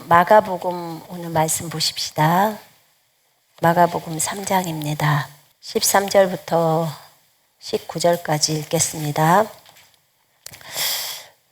마가복음 오늘 말씀 보십시다. 마가복음 3장입니다. 13절부터 19절까지 읽겠습니다.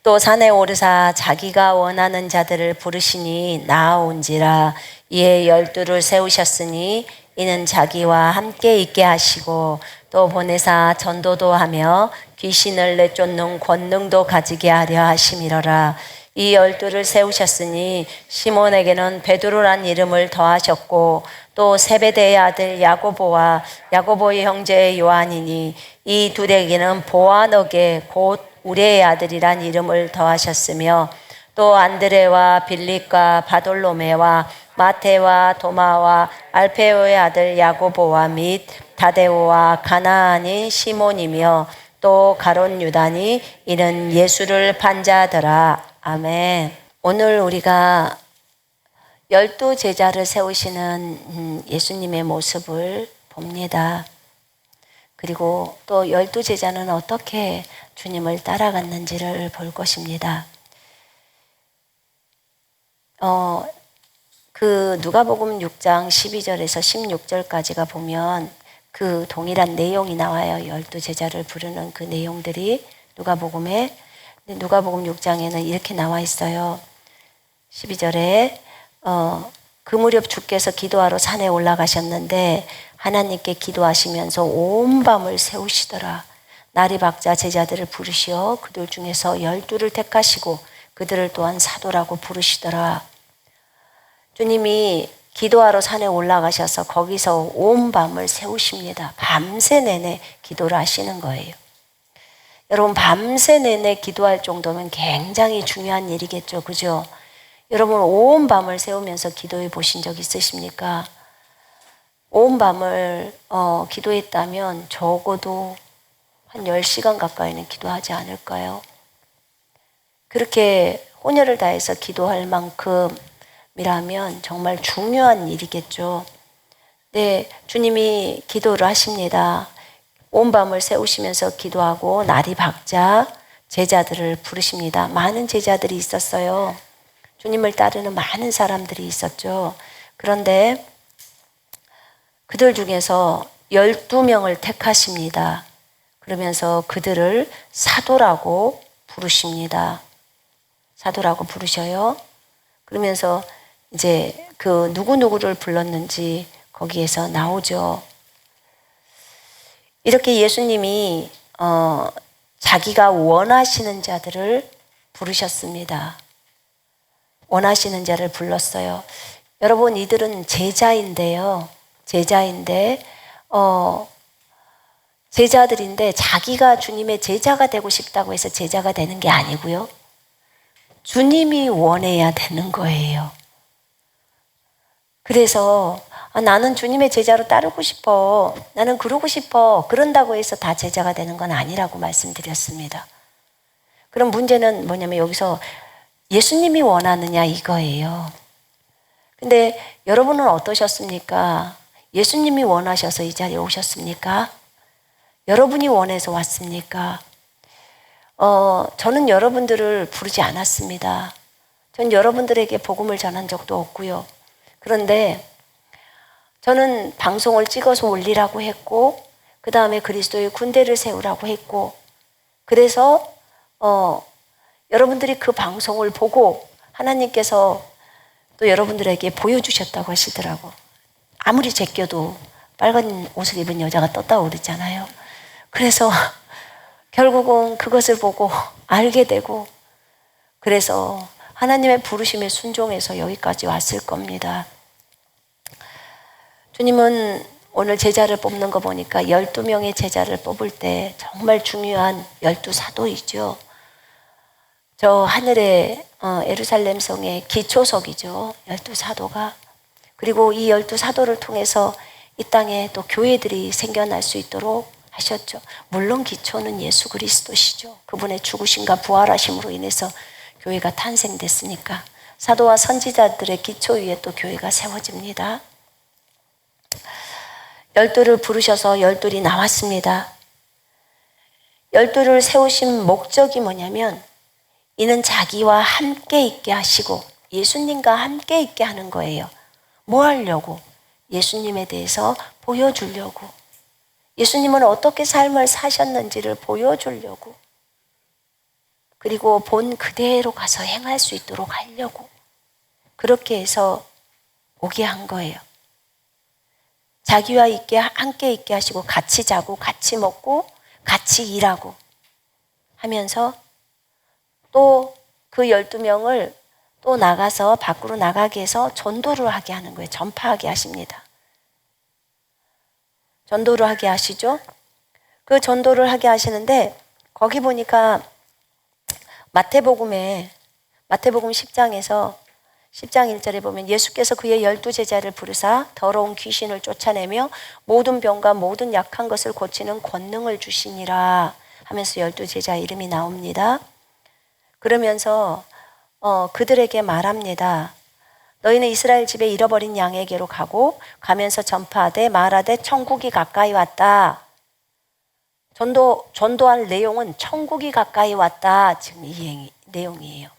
또 산에 오르사 자기가 원하는 자들을 부르시니 나아온지라. 이에 12를 세우셨으니 이는 자기와 함께 있게 하시고 또 보내사 전도도 하며 귀신을 내쫓는 권능도 가지게 하려 하심이로라. 이 12를 세우셨으니 시몬에게는 베드로란 이름을 더하셨고 또 세베대의 아들 야고보와 야고보의 형제 요한이니 이 둘에게는 보아너게 곧 우레의 아들이란 이름을 더하셨으며 또 안드레와 빌립과 바돌로메와 마테와 도마와 알페오의 아들 야고보와 및 다데오와 가나안인 시몬이며 또 가롯 유다니 이는 예수를 판자더라. 아멘. 오늘 우리가 12제자를 세우시는 예수님의 모습을 봅니다. 그리고 또 12제자는 어떻게 주님을 따라갔는지를 볼 것입니다. 그 누가복음 6장 12절에서 16절까지가 보면 그 동일한 내용이 나와요. 12제자를 부르는 그 내용들이 누가복음 6장에는 이렇게 나와 있어요. 12절에 그 무렵 주께서 기도하러 산에 올라가셨는데 하나님께 기도하시면서 온 밤을 새우시더라. 날이 밝자 제자들을 부르시어 그들 중에서 12를 택하시고 그들을 또한 사도라고 부르시더라. 주님이 기도하러 산에 올라가셔서 거기서 온 밤을 새우십니다. 밤새 내내 기도를 하시는 거예요. 여러분, 밤새 내내 기도할 정도면 굉장히 중요한 일이겠죠. 그죠? 여러분, 온 밤을 새우면서 기도해 보신 적 있으십니까? 온 밤을 기도했다면 적어도 한 10시간 가까이는 기도하지 않을까요? 그렇게 혼혈을 다해서 기도할 만큼이라면 정말 중요한 일이겠죠. 네, 주님이 기도를 하십니다. 온 밤을 새우시면서 기도하고 날이 밝자 제자들을 부르십니다. 많은 제자들이 있었어요. 주님을 따르는 많은 사람들이 있었죠. 그런데 그들 중에서 12명을 택하십니다. 그러면서 그들을 사도라고 부르십니다. 사도라고 부르셔요. 그러면서 이제 그 누구누구를 불렀는지 거기에서 나오죠. 이렇게 예수님이 자기가 원하시는 자들을 부르셨습니다. 원하시는 자를 불렀어요. 여러분, 이들은 제자인데요. 제자들인데 자기가 주님의 제자가 되고 싶다고 해서 제자가 되는 게 아니고요. 주님이 원해야 되는 거예요. 그래서 나는 주님의 제자로 따르고 싶어. 나는 그러고 싶어. 그런다고 해서 다 제자가 되는 건 아니라고 말씀드렸습니다. 그럼 문제는 뭐냐면 여기서 예수님이 원하느냐 이거예요. 근데 여러분은 어떠셨습니까? 예수님이 원하셔서 이 자리에 오셨습니까? 여러분이 원해서 왔습니까? 저는 여러분들을 부르지 않았습니다. 전 여러분들에게 복음을 전한 적도 없고요. 그런데 저는 방송을 찍어서 올리라고 했고, 그 다음에 그리스도의 군대를 세우라고 했고, 그래서 여러분들이 그 방송을 보고 하나님께서 또 여러분들에게 보여주셨다고 하시더라고. 아무리 제껴도 빨간 옷을 입은 여자가 떴다고 그랬잖아요. 그래서 결국은 그것을 보고 알게 되고, 그래서 하나님의 부르심에 순종해서 여기까지 왔을 겁니다. 주님은 오늘 제자를 뽑는 거 보니까 12명의 제자를 뽑을 때 정말 중요한 12사도이죠. 저 하늘의 예루살렘 성의 기초석이죠. 12사도가. 그리고 이 12사도를 통해서 이 땅에 또 교회들이 생겨날 수 있도록 하셨죠. 물론 기초는 예수 그리스도시죠. 그분의 죽으심과 부활하심으로 인해서 교회가 탄생됐으니까 사도와 선지자들의 기초 위에 또 교회가 세워집니다. 12를 부르셔서 12이 나왔습니다. 12를 세우신 목적이 뭐냐면 이는 자기와 함께 있게 하시고 예수님과 함께 있게 하는 거예요. 뭐 하려고? 예수님에 대해서 보여주려고. 예수님은 어떻게 삶을 사셨는지를 보여주려고. 그리고 본 그대로 가서 행할 수 있도록 하려고. 그렇게 해서 오게 한 거예요. 자기와 함께 있게 하시고 같이 자고 같이 먹고 같이 일하고 하면서 또 그 12명을 또 나가서 밖으로 나가게 해서 전도를 하게 하는 거예요. 전파하게 하십니다. 전도를 하게 하시죠. 그 전도를 하게 하시는데 거기 보니까 마태복음 10장에서 10장 1절에 보면 예수께서 그의 12제자를 부르사 더러운 귀신을 쫓아내며 모든 병과 모든 약한 것을 고치는 권능을 주시니라 하면서 12제자 이름이 나옵니다. 그러면서 그들에게 말합니다. 너희는 이스라엘 집에 잃어버린 양에게로 가면서 전파하되 말하되 천국이 가까이 왔다. 전도할 내용은 천국이 가까이 왔다. 지금 이 내용이에요.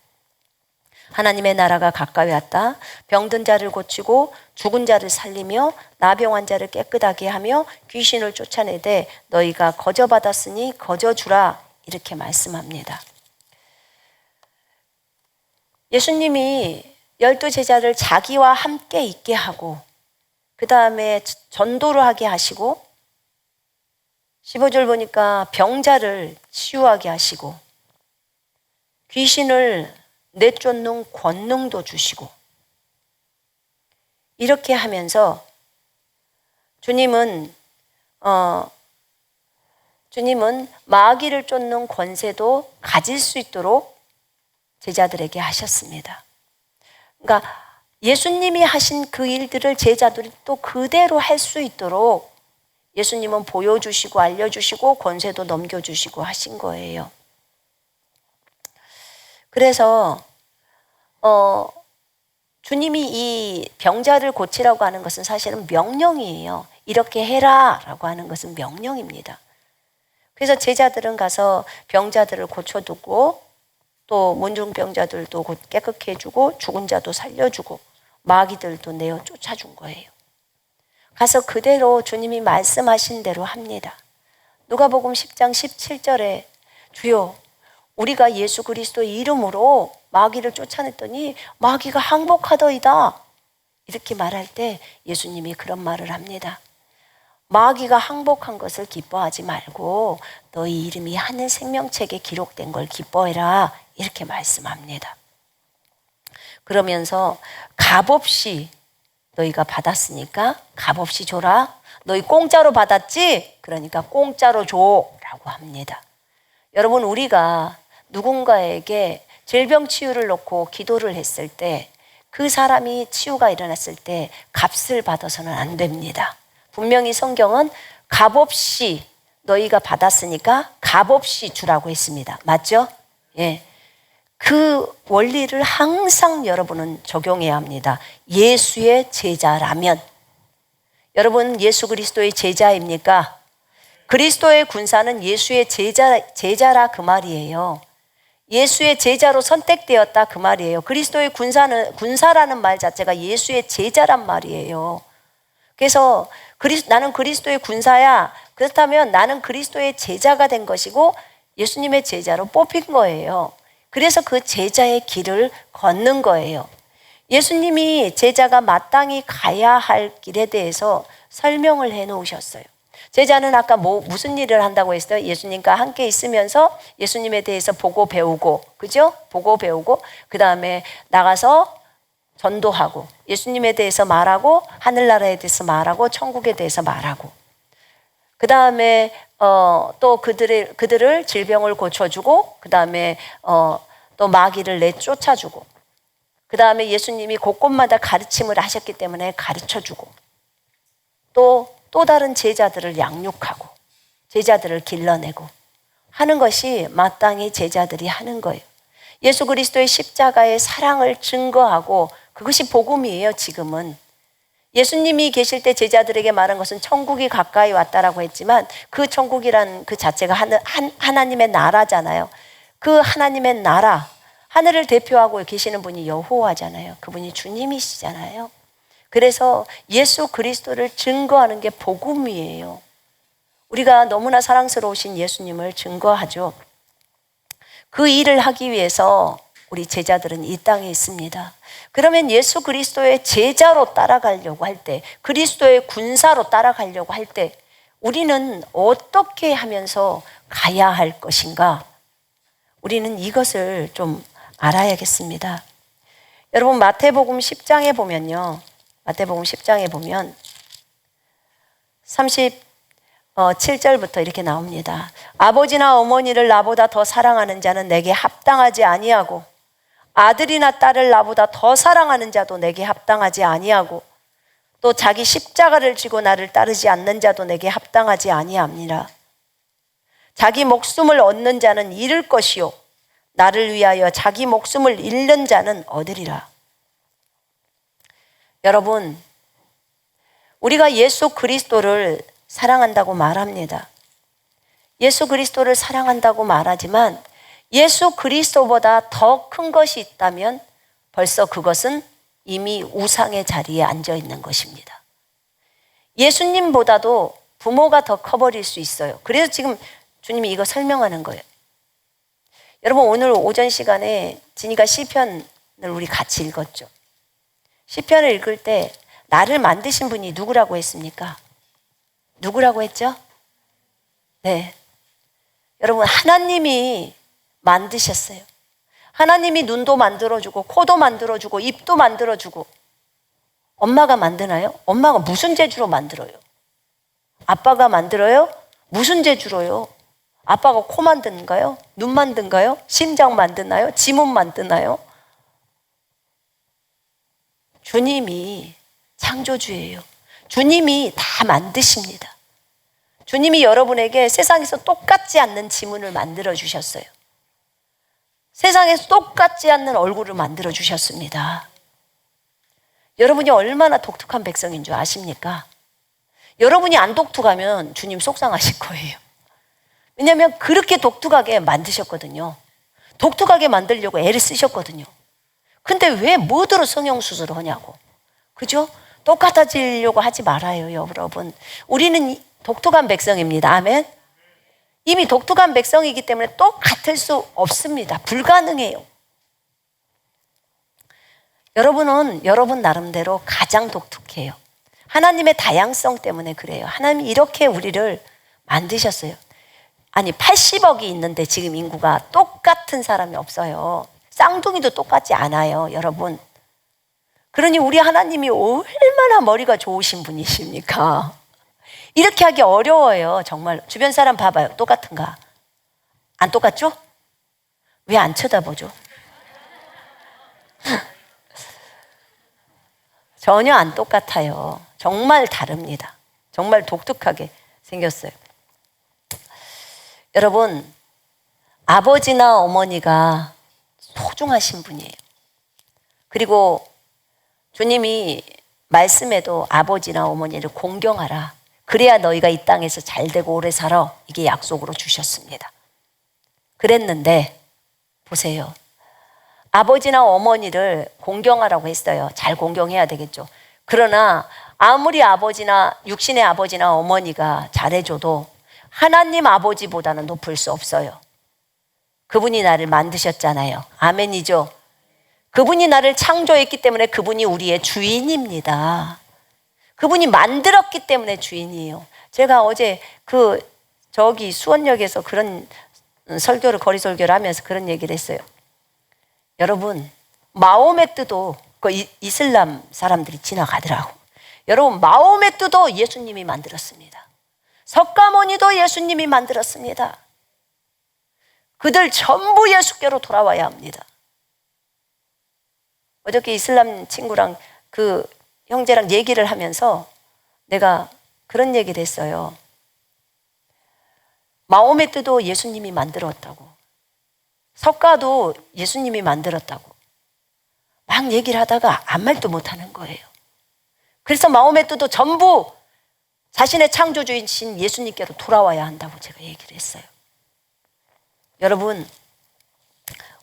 하나님의 나라가 가까이 왔다. 병든 자를 고치고 죽은 자를 살리며 나병 환자를 깨끗하게 하며 귀신을 쫓아내되 너희가 거저받았으니 거저주라. 이렇게 말씀합니다. 예수님이 12제자를 자기와 함께 있게 하고 그 다음에 전도를 하게 하시고 15절 보니까 병자를 치유하게 하시고 귀신을 내쫓는 권능도 주시고 이렇게 하면서 주님은 마귀를 쫓는 권세도 가질 수 있도록 제자들에게 하셨습니다. 그러니까 예수님이 하신 그 일들을 제자들이 또 그대로 할 수 있도록 예수님은 보여주시고 알려주시고 권세도 넘겨주시고 하신 거예요. 그래서 주님이 이 병자를 고치라고 하는 것은 사실은 명령이에요. 이렇게 해라 라고 하는 것은 명령입니다. 그래서 제자들은 가서 병자들을 고쳐두고 또 문중병자들도 깨끗게 해주고 죽은 자도 살려주고 마귀들도 내어 쫓아준 거예요. 가서 그대로 주님이 말씀하신 대로 합니다. 누가복음 10장 17절에 주여 우리가 예수 그리스도의 이름으로 마귀를 쫓아냈더니 마귀가 항복하더이다. 이렇게 말할 때 예수님이 그런 말을 합니다. 마귀가 항복한 것을 기뻐하지 말고 너희 이름이 하늘 생명책에 기록된 걸 기뻐해라. 이렇게 말씀합니다. 그러면서 값없이 너희가 받았으니까 값없이 줘라. 너희 공짜로 받았지? 그러니까 공짜로 줘라고 합니다. 여러분 우리가 누군가에게 질병 치유를 놓고 기도를 했을 때 그 사람이 치유가 일어났을 때 값을 받아서는 안 됩니다. 분명히 성경은 값없이 너희가 받았으니까 값없이 주라고 했습니다. 맞죠? 예. 그 원리를 항상 여러분은 적용해야 합니다. 예수의 제자라면. 여러분 예수 그리스도의 제자입니까? 그리스도의 군사는 예수의 제자라 그 말이에요. 예수의 제자로 선택되었다 그 말이에요. 그리스도의 군사라는 말 자체가 예수의 제자란 말이에요. 그래서 나는 그리스도의 군사야. 그렇다면 나는 그리스도의 제자가 된 것이고 예수님의 제자로 뽑힌 거예요. 그래서 그 제자의 길을 걷는 거예요. 예수님이 제자가 마땅히 가야 할 길에 대해서 설명을 해 놓으셨어요. 제자는 아까 무슨 일을 한다고 했어요? 예수님과 함께 있으면서 예수님에 대해서 보고 배우고, 그죠? 보고 배우고, 그 다음에 나가서 전도하고, 예수님에 대해서 말하고, 하늘나라에 대해서 말하고, 천국에 대해서 말하고, 그 다음에 또 그들을 질병을 고쳐주고, 그 다음에 또 마귀를 내쫓아주고, 그 다음에 예수님이 곳곳마다 가르침을 하셨기 때문에 가르쳐주고, 또 다른 제자들을 양육하고 제자들을 길러내고 하는 것이 마땅히 제자들이 하는 거예요. 예수 그리스도의 십자가의 사랑을 증거하고 그것이 복음이에요. 지금은 예수님이 계실 때 제자들에게 말한 것은 천국이 가까이 왔다라고 했지만 그 천국이란 그 자체가 하나님의 나라잖아요. 그 하나님의 나라, 하늘을 대표하고 계시는 분이 여호와잖아요. 그분이 주님이시잖아요. 그래서 예수 그리스도를 증거하는 게 복음이에요. 우리가 너무나 사랑스러우신 예수님을 증거하죠. 그 일을 하기 위해서 우리 제자들은 이 땅에 있습니다. 그러면 예수 그리스도의 제자로 따라가려고 할 때, 그리스도의 군사로 따라가려고 할 때 우리는 어떻게 하면서 가야 할 것인가? 우리는 이것을 좀 알아야겠습니다. 여러분, 마태복음 10장에 보면요. 마태복음 10장에 보면 37절부터 이렇게 나옵니다. 아버지나 어머니를 나보다 더 사랑하는 자는 내게 합당하지 아니하고 아들이나 딸을 나보다 더 사랑하는 자도 내게 합당하지 아니하고 또 자기 십자가를 지고 나를 따르지 않는 자도 내게 합당하지 아니함니라. 자기 목숨을 얻는 자는 잃을 것이요 나를 위하여 자기 목숨을 잃는 자는 얻으리라. 여러분, 우리가 예수 그리스도를 사랑한다고 말합니다. 예수 그리스도를 사랑한다고 말하지만 예수 그리스도보다 더 큰 것이 있다면 벌써 그것은 이미 우상의 자리에 앉아 있는 것입니다. 예수님보다도 부모가 더 커버릴 수 있어요. 그래서 지금 주님이 이거 설명하는 거예요. 여러분, 오늘 오전 시간에 진이가 시편을 우리 같이 읽었죠. 시편을 읽을 때 나를 만드신 분이 누구라고 했습니까? 누구라고 했죠? 네. 여러분, 하나님이 만드셨어요. 하나님이 눈도 만들어주고 코도 만들어주고 입도 만들어주고. 엄마가 만드나요? 엄마가 무슨 재주로 만들어요? 아빠가 만들어요? 무슨 재주로요? 아빠가 코 만드는가요? 눈 만드는가요? 심장 만드나요? 지문 만드나요? 주님이 창조주예요. 주님이 다 만드십니다. 주님이 여러분에게 세상에서 똑같지 않는 지문을 만들어 주셨어요. 세상에서 똑같지 않는 얼굴을 만들어 주셨습니다. 여러분이 얼마나 독특한 백성인 줄 아십니까? 여러분이 안 독특하면 주님 속상하실 거예요. 왜냐하면 그렇게 독특하게 만드셨거든요. 독특하게 만들려고 애를 쓰셨거든요. 근데 왜 뭐대로 성형수술을 하냐고. 그죠? 똑같아지려고 하지 말아요, 여러분. 우리는 독특한 백성입니다. 아멘. 이미 독특한 백성이기 때문에 똑같을 수 없습니다. 불가능해요. 여러분은 여러분 나름대로 가장 독특해요. 하나님의 다양성 때문에 그래요. 하나님이 이렇게 우리를 만드셨어요. 아니, 80억이 있는데 지금 인구가 똑같은 사람이 없어요. 쌍둥이도 똑같지 않아요, 여러분. 그러니 우리 하나님이 얼마나 머리가 좋으신 분이십니까? 이렇게 하기 어려워요. 정말. 주변 사람 봐봐요. 똑같은가? 안 똑같죠? 왜 안 쳐다보죠? 전혀 안 똑같아요. 정말 다릅니다. 정말 독특하게 생겼어요. 여러분, 아버지나 어머니가 소중하신 분이에요. 그리고 주님이 말씀에도 아버지나 어머니를 공경하라. 그래야 너희가 이 땅에서 잘되고 오래 살아. 이게 약속으로 주셨습니다. 그랬는데 보세요. 아버지나 어머니를 공경하라고 했어요. 잘 공경해야 되겠죠. 그러나 아무리 아버지나 육신의 아버지나 어머니가 잘해줘도 하나님 아버지보다는 높을 수 없어요. 그분이 나를 만드셨잖아요. 아멘이죠. 그분이 나를 창조했기 때문에 그분이 우리의 주인입니다. 그분이 만들었기 때문에 주인이에요. 제가 어제 수원역에서 그런 거리 설교를 하면서 그런 얘기를 했어요. 여러분, 마호메트도 이슬람 사람들이 지나가더라고. 여러분, 마호메트도 예수님이 만들었습니다. 석가모니도 예수님이 만들었습니다. 그들 전부 예수께로 돌아와야 합니다. 어저께 이슬람 친구랑 형제랑 얘기를 하면서 내가 그런 얘기를 했어요. 마호메트도 예수님이 만들었다고. 석가도 예수님이 만들었다고. 막 얘기를 하다가 아무 말도 못하는 거예요. 그래서 마호메트도 전부 자신의 창조주이신 예수님께로 돌아와야 한다고 제가 얘기를 했어요. 여러분,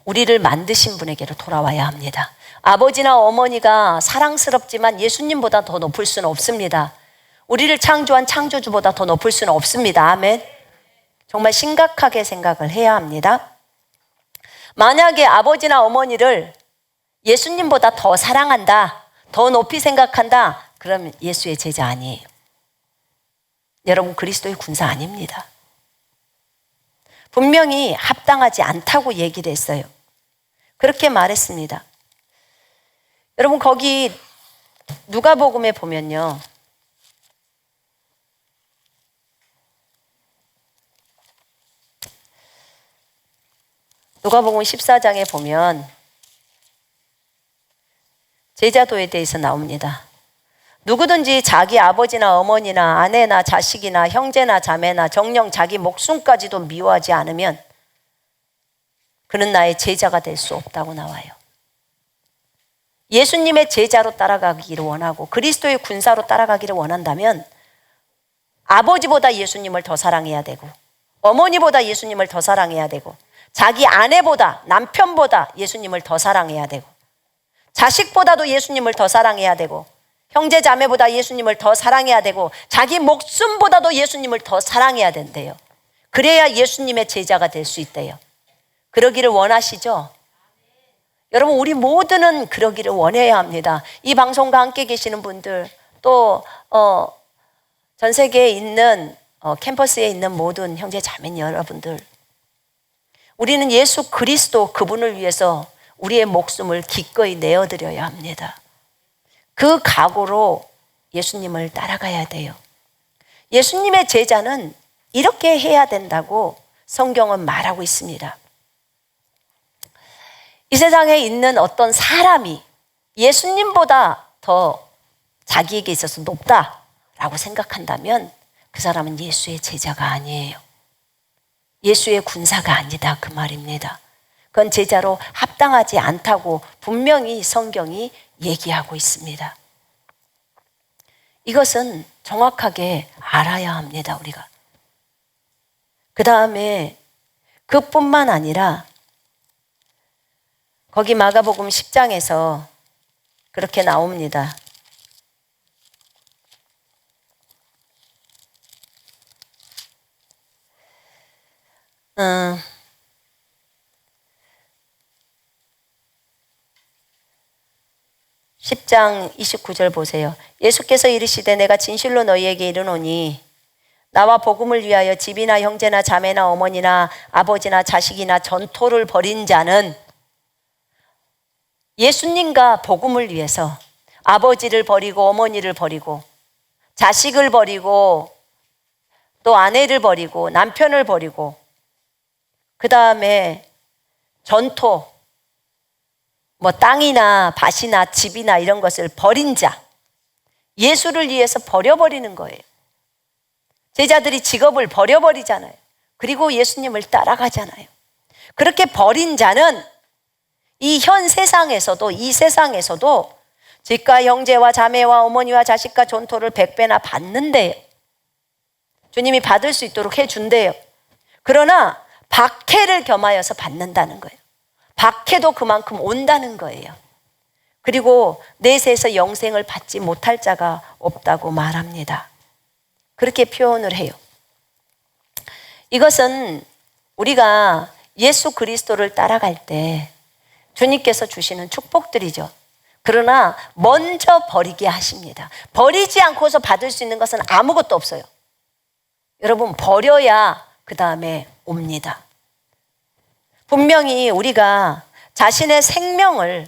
우리를 만드신 분에게로 돌아와야 합니다. 아버지나 어머니가 사랑스럽지만 예수님보다 더 높을 수는 없습니다. 우리를 창조한 창조주보다 더 높을 수는 없습니다. 아멘. 정말 심각하게 생각을 해야 합니다. 만약에 아버지나 어머니를 예수님보다 더 사랑한다, 더 높이 생각한다, 그러면 예수의 제자 아니에요. 여러분, 그리스도의 군사 아닙니다. 분명히 합당하지 않다고 얘기를 했어요. 그렇게 말했습니다. 여러분, 거기 누가복음에 보면요, 누가복음 14장에 보면 제자도에 대해서 나옵니다. 누구든지 자기 아버지나 어머니나 아내나 자식이나 형제나 자매나 정녕 자기 목숨까지도 미워하지 않으면 그는 나의 제자가 될 수 없다고 나와요. 예수님의 제자로 따라가기를 원하고 그리스도의 군사로 따라가기를 원한다면 아버지보다 예수님을 더 사랑해야 되고, 어머니보다 예수님을 더 사랑해야 되고, 자기 아내보다, 남편보다 예수님을 더 사랑해야 되고, 자식보다도 예수님을 더 사랑해야 되고, 형제 자매보다 예수님을 더 사랑해야 되고, 자기 목숨보다도 예수님을 더 사랑해야 된대요. 그래야 예수님의 제자가 될 수 있대요. 그러기를 원하시죠? 여러분, 우리 모두는 그러기를 원해야 합니다. 이 방송과 함께 계시는 분들, 또 전 세계에 있는 캠퍼스에 있는 모든 형제 자매 여러분들, 우리는 예수 그리스도 그분을 위해서 우리의 목숨을 기꺼이 내어드려야 합니다. 그 각오로 예수님을 따라가야 돼요. 예수님의 제자는 이렇게 해야 된다고 성경은 말하고 있습니다. 이 세상에 있는 어떤 사람이 예수님보다 더 자기에게 있어서 높다라고 생각한다면 그 사람은 예수의 제자가 아니에요. 예수의 군사가 아니다, 그 말입니다. 그건 제자로 합당하지 않다고 분명히 성경이 얘기하고 있습니다. 이것은 정확하게 알아야 합니다, 우리가. 그 다음에 그뿐만 아니라 거기 마가복음 10장에서 그렇게 나옵니다. 음, 10장 29절 보세요. 예수께서 이르시되 내가 진실로 너희에게 이르노니 나와 복음을 위하여 집이나 형제나 자매나 어머니나 아버지나 자식이나 전토를 벌인 자는, 예수님과 복음을 위해서 아버지를 버리고 어머니를 버리고 자식을 버리고 또 아내를 버리고 남편을 버리고 그 다음에 전토, 뭐 땅이나 밭이나 집이나 이런 것을 버린 자, 예수를 위해서 버려버리는 거예요. 제자들이 직업을 버려버리잖아요. 그리고 예수님을 따라가잖아요. 그렇게 버린 자는 이 현 세상에서도, 이 세상에서도 집과 형제와 자매와 어머니와 자식과 전토를 100배나 받는데요. 주님이 받을 수 있도록 해준대요. 그러나 박해를 겸하여서 받는다는 거예요. 박해도 그만큼 온다는 거예요. 그리고 내세에서 영생을 받지 못할 자가 없다고 말합니다. 그렇게 표현을 해요. 이것은 우리가 예수 그리스도를 따라갈 때 주님께서 주시는 축복들이죠. 그러나 먼저 버리게 하십니다. 버리지 않고서 받을 수 있는 것은 아무것도 없어요. 여러분, 버려야 그 다음에 옵니다. 분명히 우리가 자신의 생명을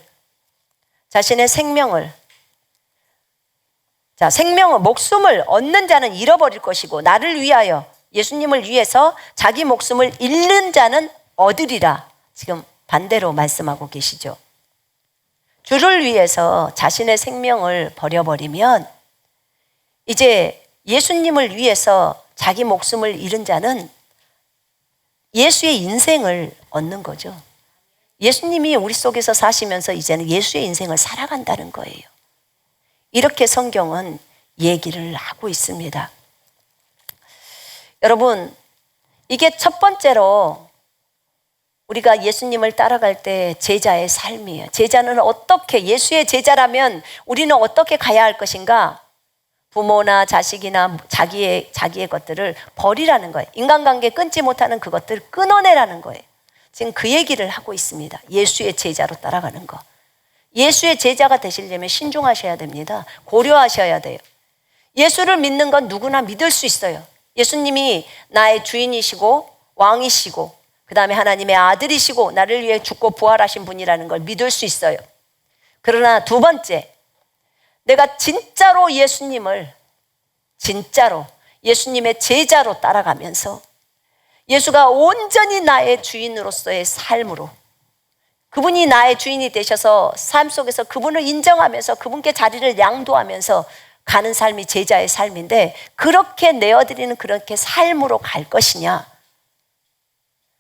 목숨을 얻는 자는 잃어버릴 것이고 나를 위하여, 예수님을 위해서 자기 목숨을 잃는 자는 얻으리라. 지금 반대로 말씀하고 계시죠. 주를 위해서 자신의 생명을 버려버리면 이제 예수님을 위해서 자기 목숨을 잃은 자는 예수의 인생을 얻는 거죠. 예수님이 우리 속에서 사시면서 이제는 예수의 인생을 살아간다는 거예요. 이렇게 성경은 얘기를 하고 있습니다. 여러분, 이게 첫 번째로 우리가 예수님을 따라갈 때 제자의 삶이에요. 제자는 어떻게, 예수의 제자라면 우리는 어떻게 가야 할 것인가? 부모나 자식이나 자기의 것들을 버리라는 거예요. 인간관계 끊지 못하는 그것들을 끊어내라는 거예요. 지금 그 얘기를 하고 있습니다. 예수의 제자로 따라가는 거. 예수의 제자가 되시려면 신중하셔야 됩니다. 고려하셔야 돼요. 예수를 믿는 건 누구나 믿을 수 있어요. 예수님이 나의 주인이시고 왕이시고 그 다음에 하나님의 아들이시고 나를 위해 죽고 부활하신 분이라는 걸 믿을 수 있어요. 그러나 두 번째, 내가 진짜로 예수님의 제자로 따라가면서 예수가 온전히 나의 주인으로서의 삶으로, 그분이 나의 주인이 되셔서 삶 속에서 그분을 인정하면서 그분께 자리를 양도하면서 가는 삶이 제자의 삶인데, 그렇게 내어드리는 그렇게 삶으로 갈 것이냐,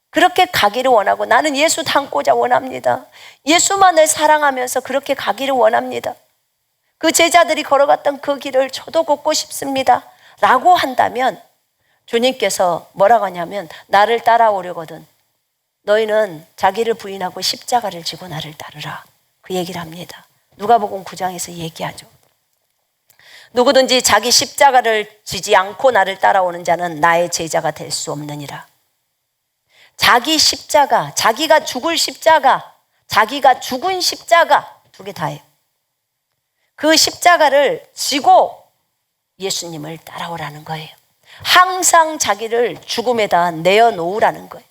그렇게 가기를 원하고, 나는 예수 닮고자 원합니다. 예수만을 사랑하면서 그렇게 가기를 원합니다. 그 제자들이 걸어갔던 그 길을 저도 걷고 싶습니다 라고 한다면, 주님께서 뭐라고 하냐면, 나를 따라오려거든 너희는 자기를 부인하고 십자가를 지고 나를 따르라, 그 얘기를 합니다. 누가복음 9장에서 얘기하죠. 누구든지 자기 십자가를 지지 않고 나를 따라오는 자는 나의 제자가 될 수 없느니라. 자기 십자가, 자기가 죽을 십자가, 자기가 죽은 십자가, 두 개 다예요. 그 십자가를 지고 예수님을 따라오라는 거예요. 항상 자기를 죽음에다 내어놓으라는 거예요.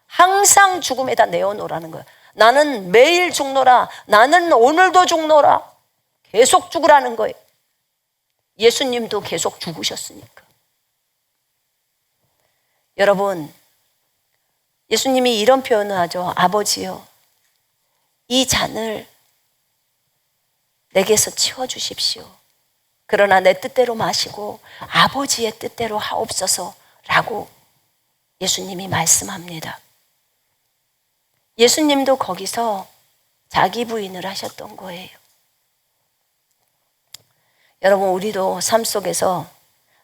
항상 죽음에다 내어놓으라는 거예요. 나는 매일 죽노라, 나는 오늘도 죽노라, 계속 죽으라는 거예요. 예수님도 계속 죽으셨으니까. 여러분, 예수님이 이런 표현을 하죠. 아버지요, 이 잔을 내게서 치워주십시오. 그러나 내 뜻대로 마시고 아버지의 뜻대로 하옵소서 라고 예수님이 말씀합니다. 예수님도 거기서 자기 부인을 하셨던 거예요. 여러분, 우리도 삶 속에서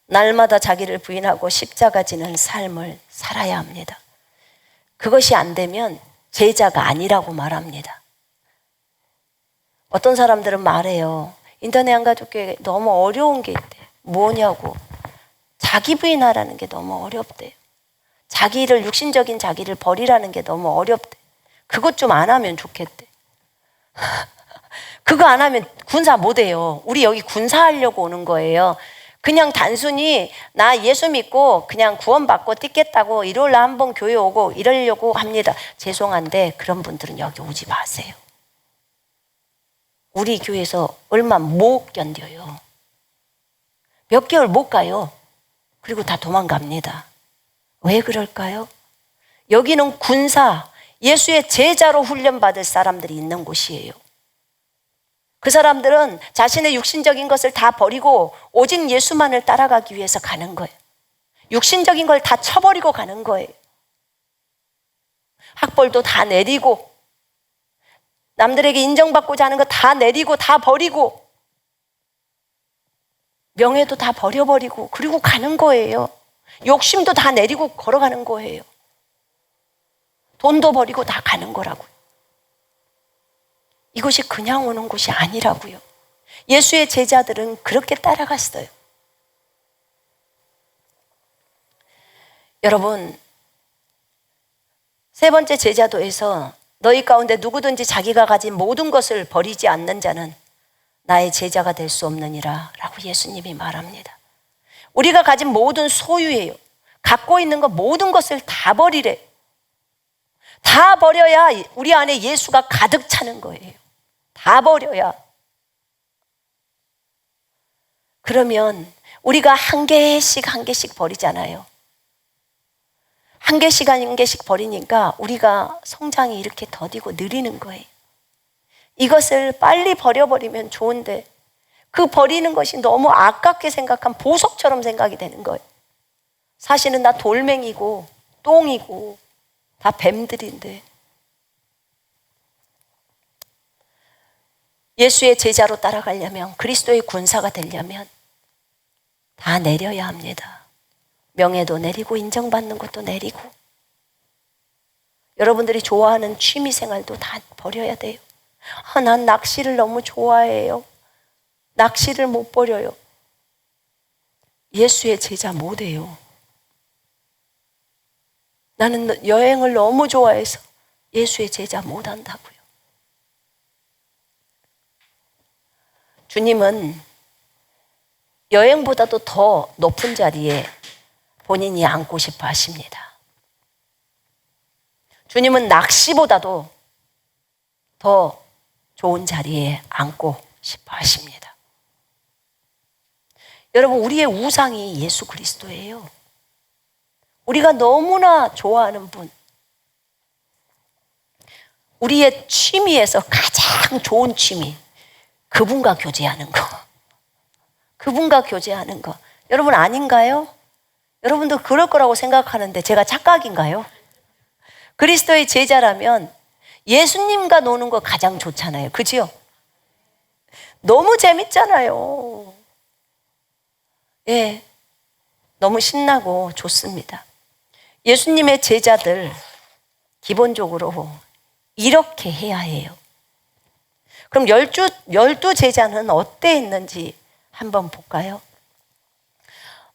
날마다 자기를 부인하고 십자가 지는 삶을 살아야 합니다. 그것이 안 되면 제자가 아니라고 말합니다. 어떤 사람들은 말해요. 인터넷 한가족교회 너무 어려운 게 있대. 뭐냐고. 자기 부인하라는 게 너무 어렵대요. 자기를, 육신적인 자기를 버리라는 게 너무 어렵대. 그것 좀 안 하면 좋겠대. 그거 안 하면 군사 못 해요. 우리 여기 군사하려고 오는 거예요. 그냥 단순히 나 예수 믿고 그냥 구원받고 뛰겠다고 일요일날 한번 교회 오고 이러려고 합니다. 죄송한데 그런 분들은 여기 오지 마세요. 우리 교회에서 얼마 못 견뎌요. 몇 개월 못 가요. 그리고 다 도망갑니다. 왜 그럴까요? 여기는 군사, 예수의 제자로 훈련받을 사람들이 있는 곳이에요. 그 사람들은 자신의 육신적인 것을 다 버리고 오직 예수만을 따라가기 위해서 가는 거예요. 육신적인 걸 다 쳐버리고 가는 거예요. 학벌도 다 내리고, 남들에게 인정받고자 하는 거 다 내리고 다 버리고, 명예도 다 버려버리고, 그리고 가는 거예요. 욕심도 다 내리고 걸어가는 거예요. 돈도 버리고 다 가는 거라고요. 이것이 그냥 오는 곳이 아니라고요. 예수의 제자들은 그렇게 따라갔어요. 여러분, 세 번째 제자도에서 너희 가운데 누구든지 자기가 가진 모든 것을 버리지 않는 자는 나의 제자가 될 수 없느니라 라고 예수님이 말합니다. 우리가 가진 모든 소유예요. 갖고 있는 것 모든 것을 다 버리래. 다 버려야 우리 안에 예수가 가득 차는 거예요. 다 버려야. 그러면 우리가 한 개씩 버리잖아요. 한 개씩 버리니까 우리가 성장이 이렇게 더디고 느리는 거예요. 이것을 빨리 버려버리면 좋은데 그 버리는 것이 너무 아깝게 생각한 보석처럼 생각이 되는 거예요. 사실은 나 돌멩이고 똥이고 다 뱀들인데. 예수의 제자로 따라가려면, 그리스도의 군사가 되려면 다 내려야 합니다. 명예도 내리고 인정받는 것도 내리고, 여러분들이 좋아하는 취미 생활도 다 버려야 돼요. 난 낚시를 너무 좋아해요. 낚시를 못 버려요. 예수의 제자 못 해요. 나는 여행을 너무 좋아해서 예수의 제자 못 한다고요. 주님은 여행보다도 더 높은 자리에 본인이 앉고 싶어 하십니다. 주님은 낚시보다도 더 좋은 자리에 앉고 싶어 하십니다. 여러분, 우리의 우상이 예수 그리스도예요. 우리가 너무나 좋아하는 분, 우리의 취미에서 가장 좋은 취미, 그분과 교제하는 거. 그분과 교제하는 거. 여러분 아닌가요? 여러분도 그럴 거라고 생각하는데 제가 착각인가요? 그리스도의 제자라면 예수님과 노는 거 가장 좋잖아요. 그지요? 너무 재밌잖아요. 예, 너무 신나고 좋습니다. 예수님의 제자들 기본적으로 이렇게 해야 해요. 그럼 열두 제자는 어땠는지 한번 볼까요?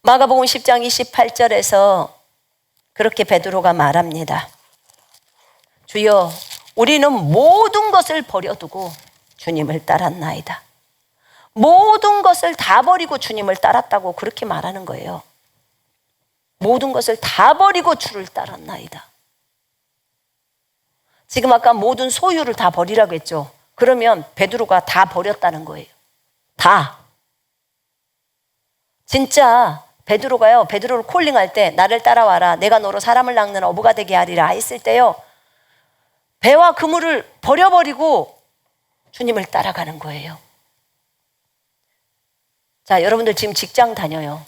마가복음 10장 28절에서 그렇게 베드로가 말합니다. 주여, 우리는 모든 것을 버려두고 주님을 따랐나이다. 모든 것을 다 버리고 주님을 따랐다고 그렇게 말하는 거예요. 모든 것을 다 버리고 주를 따랐나이다. 지금 아까 모든 소유를 다 버리라고 했죠. 그러면 베드로가 다 버렸다는 거예요. 다. 진짜 베드로를 콜링할 때 나를 따라와라, 내가 너로 사람을 낚는 어부가 되게 하리라 했을 때요, 배와 그물을 버려버리고 주님을 따라가는 거예요. 자, 여러분들 지금 직장 다녀요.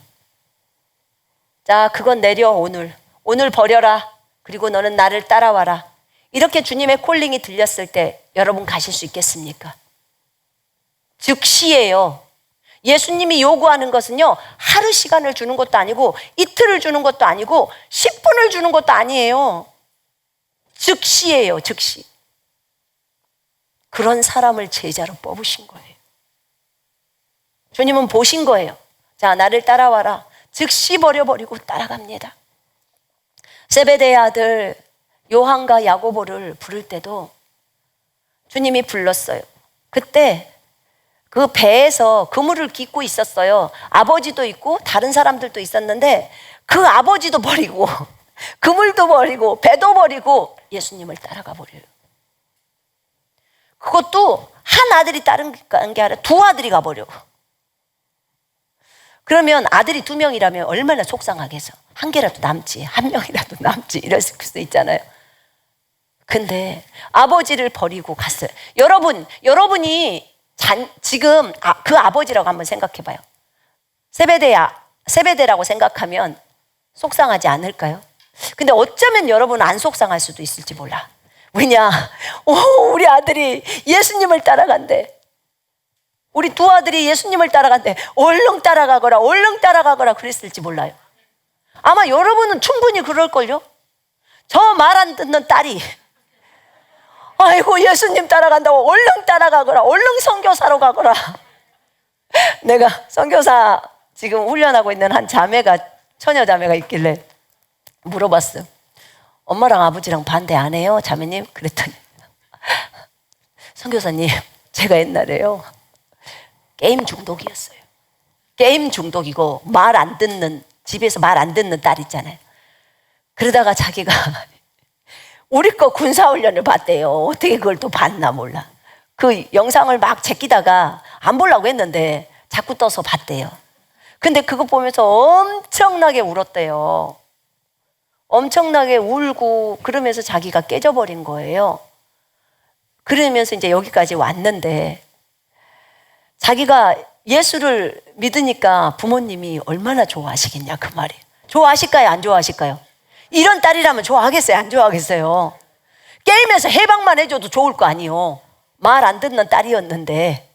자, 그건 내려. 오늘 버려라. 그리고 너는 나를 따라와라. 이렇게 주님의 콜링이 들렸을 때 여러분 가실 수 있겠습니까? 즉시예요. 예수님이 요구하는 것은요, 하루 시간을 주는 것도 아니고 이틀을 주는 것도 아니고 10분을 주는 것도 아니에요. 즉시예요. 즉시. 그런 사람을 제자로 뽑으신 거예요. 주님은 보신 거예요. 자, 나를 따라와라. 즉시 버려버리고 따라갑니다. 세베대의 아들 요한과 야고보를 부를 때도 주님이 불렀어요. 그때 그 배에서 그물을 깃고 있었어요. 아버지도 있고 다른 사람들도 있었는데 그 아버지도 버리고 그물도 버리고 배도 버리고 예수님을 따라가 버려요. 그것도 한 아들이 따른 게 아니라 두 아들이 가버려. 그러면 아들이 2명이라면 얼마나 속상하겠어. 한 개라도 남지, 한 명이라도 남지, 이럴 수도 있잖아요. 근데 아버지를 버리고 갔어요. 여러분이 지금 그 아버지라고 한번 생각해 봐요. 세베대라고 생각하면 속상하지 않을까요? 근데 어쩌면 여러분은 안 속상할 수도 있을지 몰라. 왜냐? 우리 아들이 예수님을 따라간대. 우리 두 아들이 예수님을 따라간대. 얼른 따라가거라 그랬을지 몰라요. 아마 여러분은 충분히 그럴걸요? 저 말 안 듣는 딸이 아이고 예수님 따라간다고 얼른 따라가거라, 얼른 선교사로 가거라. 내가 선교사 지금 훈련하고 있는 한 처녀 자매가 있길래 물어봤어요. 엄마랑 아버지랑 반대 안 해요, 자매님? 그랬더니 선교사님, 제가 옛날에요 게임 중독이었어요. 게임 중독이고 집에서 말 안 듣는 딸 있잖아요. 그러다가 자기가 우리 거 군사훈련을 봤대요. 어떻게 그걸 또 봤나 몰라. 그 영상을 막 제끼다가 안 보려고 했는데 자꾸 떠서 봤대요. 근데 그거 보면서 엄청나게 울었대요. 엄청나게 울고 그러면서 자기가 깨져버린 거예요. 그러면서 이제 여기까지 왔는데 자기가 예수를 믿으니까 부모님이 얼마나 좋아하시겠냐 그 말이. 좋아하실까요? 안 좋아하실까요? 이런 딸이라면 좋아하겠어요? 안 좋아하겠어요? 게임에서 해방만 해줘도 좋을 거 아니에요. 말 안 듣는 딸이었는데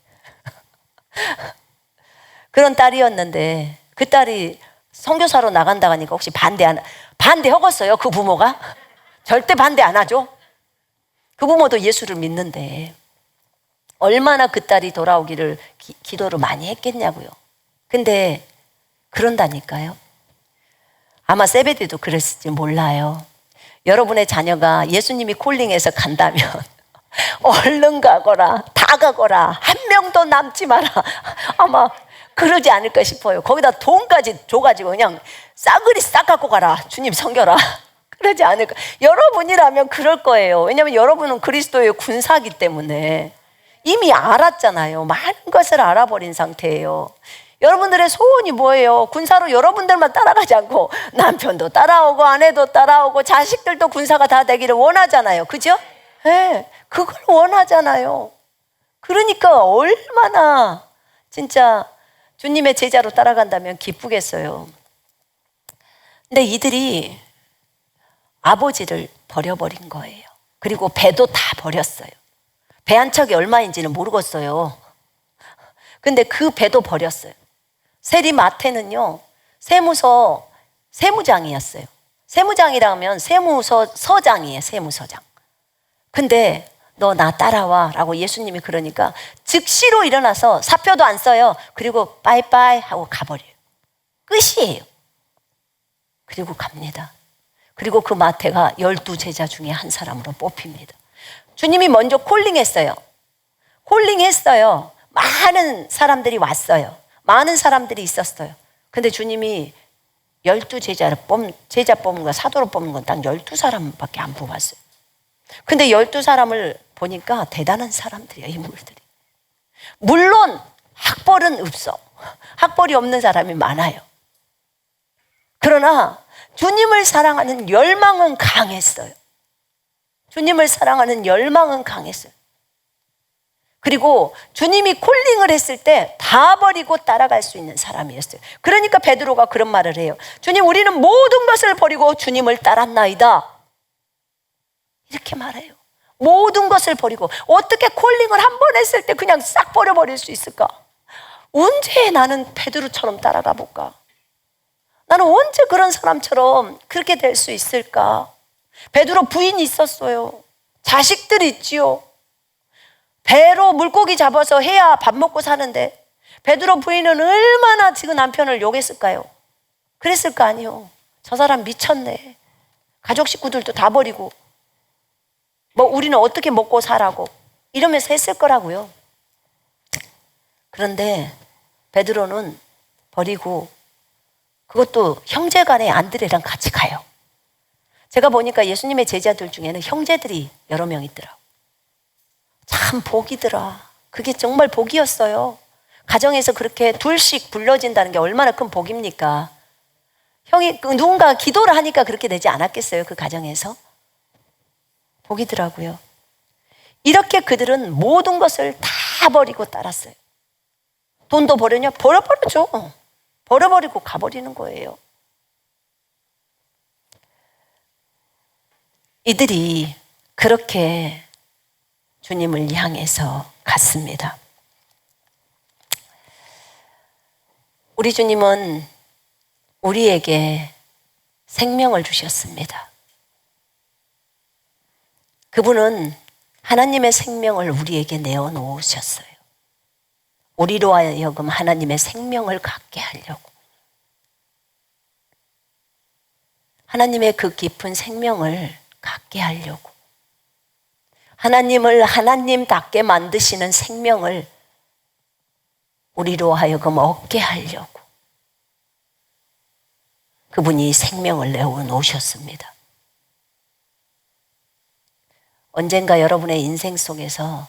그런 딸이었는데 그 딸이 선교사로 나간다고 하니까 혹시 반대하겠어요? 그 부모가? 절대 반대 안 하죠. 그 부모도 예수를 믿는데 얼마나 그 딸이 돌아오기를 기도를 많이 했겠냐고요. 근데 그런다니까요. 아마 세베대도 그랬을지 몰라요. 여러분의 자녀가 예수님이 콜링해서 간다면 얼른 가거라, 다 가거라, 한 명도 남지 마라. 아마 그러지 않을까 싶어요. 거기다 돈까지 줘가지고 그냥 싸그리 싹 갖고 가라. 주님 섬겨라. 그러지 않을까. 여러분이라면 그럴 거예요. 왜냐하면 여러분은 그리스도의 군사이기 때문에 이미 알았잖아요. 많은 것을 알아버린 상태예요. 여러분들의 소원이 뭐예요? 군사로 여러분들만 따라가지 않고 남편도 따라오고 아내도 따라오고 자식들도 군사가 다 되기를 원하잖아요. 그죠? 네, 그걸 원하잖아요. 그러니까 얼마나 진짜 주님의 제자로 따라간다면 기쁘겠어요. 근데 이들이 아버지를 버려버린 거예요. 그리고 배도 다 버렸어요. 배 한 척이 얼마인지는 모르겠어요. 근데 그 배도 버렸어요. 세리마태는요, 세무장이었어요. 세무장이라면 세무서장이에요, 세무서장. 근데 너 나 따라와 라고 예수님이 그러니까 즉시로 일어나서 사표도 안 써요. 그리고 빠이빠이 하고 가버려요. 끝이에요. 그리고 갑니다. 그리고 그 마태가 12제자 중에 한 사람으로 뽑힙니다. 주님이 먼저 콜링했어요. 많은 사람들이 왔어요. 많은 사람들이 있었어요. 근데 주님이 12제자 뽑는 거, 사도로 뽑는 건 딱 12사람밖에 안 뽑았어요. 근데 12사람을 보니까 대단한 사람들이에요, 인물들이. 물론 학벌은 없어. 학벌이 없는 사람이 많아요. 그러나 주님을 사랑하는 열망은 강했어요. 주님을 사랑하는 열망은 강했어요. 그리고 주님이 콜링을 했을 때 다 버리고 따라갈 수 있는 사람이었어요. 그러니까 베드로가 그런 말을 해요. 주님, 우리는 모든 것을 버리고 주님을 따랐나이다. 이렇게 말해요. 모든 것을 버리고. 어떻게 콜링을 한 번 했을 때 그냥 싹 버려버릴 수 있을까? 언제 나는 베드로처럼 따라가 볼까? 나는 언제 그런 사람처럼 그렇게 될 수 있을까? 베드로 부인이 있었어요. 자식들이 있지요. 배로 물고기 잡아서 해야 밥 먹고 사는데 베드로 부인은 얼마나 지금 남편을 욕했을까요? 그랬을 거 아니요. 저 사람 미쳤네. 가족 식구들도 다 버리고 뭐 우리는 어떻게 먹고 살라고 이러면서 했을 거라고요. 그런데 베드로는 버리고 그것도 형제간에 안드레랑 같이 가요. 제가 보니까 예수님의 제자들 중에는 형제들이 여러 명 있더라고요. 참 복이더라. 그게 정말 복이었어요. 가정에서 그렇게 둘씩 불러진다는 게 얼마나 큰 복입니까? 누군가 기도를 하니까 그렇게 되지 않았겠어요? 그 가정에서? 복이더라고요. 이렇게 그들은 모든 것을 다 버리고 따랐어요. 돈도 버렸냐? 버려버리죠. 버려버리고 가버리는 거예요. 이들이 그렇게 주님을 향해서 갔습니다. 우리 주님은 우리에게 생명을 주셨습니다. 그분은 하나님의 생명을 우리에게 내어놓으셨어요. 우리로 하여금 하나님의 생명을 갖게 하려고. 하나님의 그 깊은 생명을 갖게 하려고. 하나님을 하나님답게 만드시는 생명을 우리로 하여금 얻게 하려고. 그분이 생명을 내어놓으셨습니다. 언젠가 여러분의 인생 속에서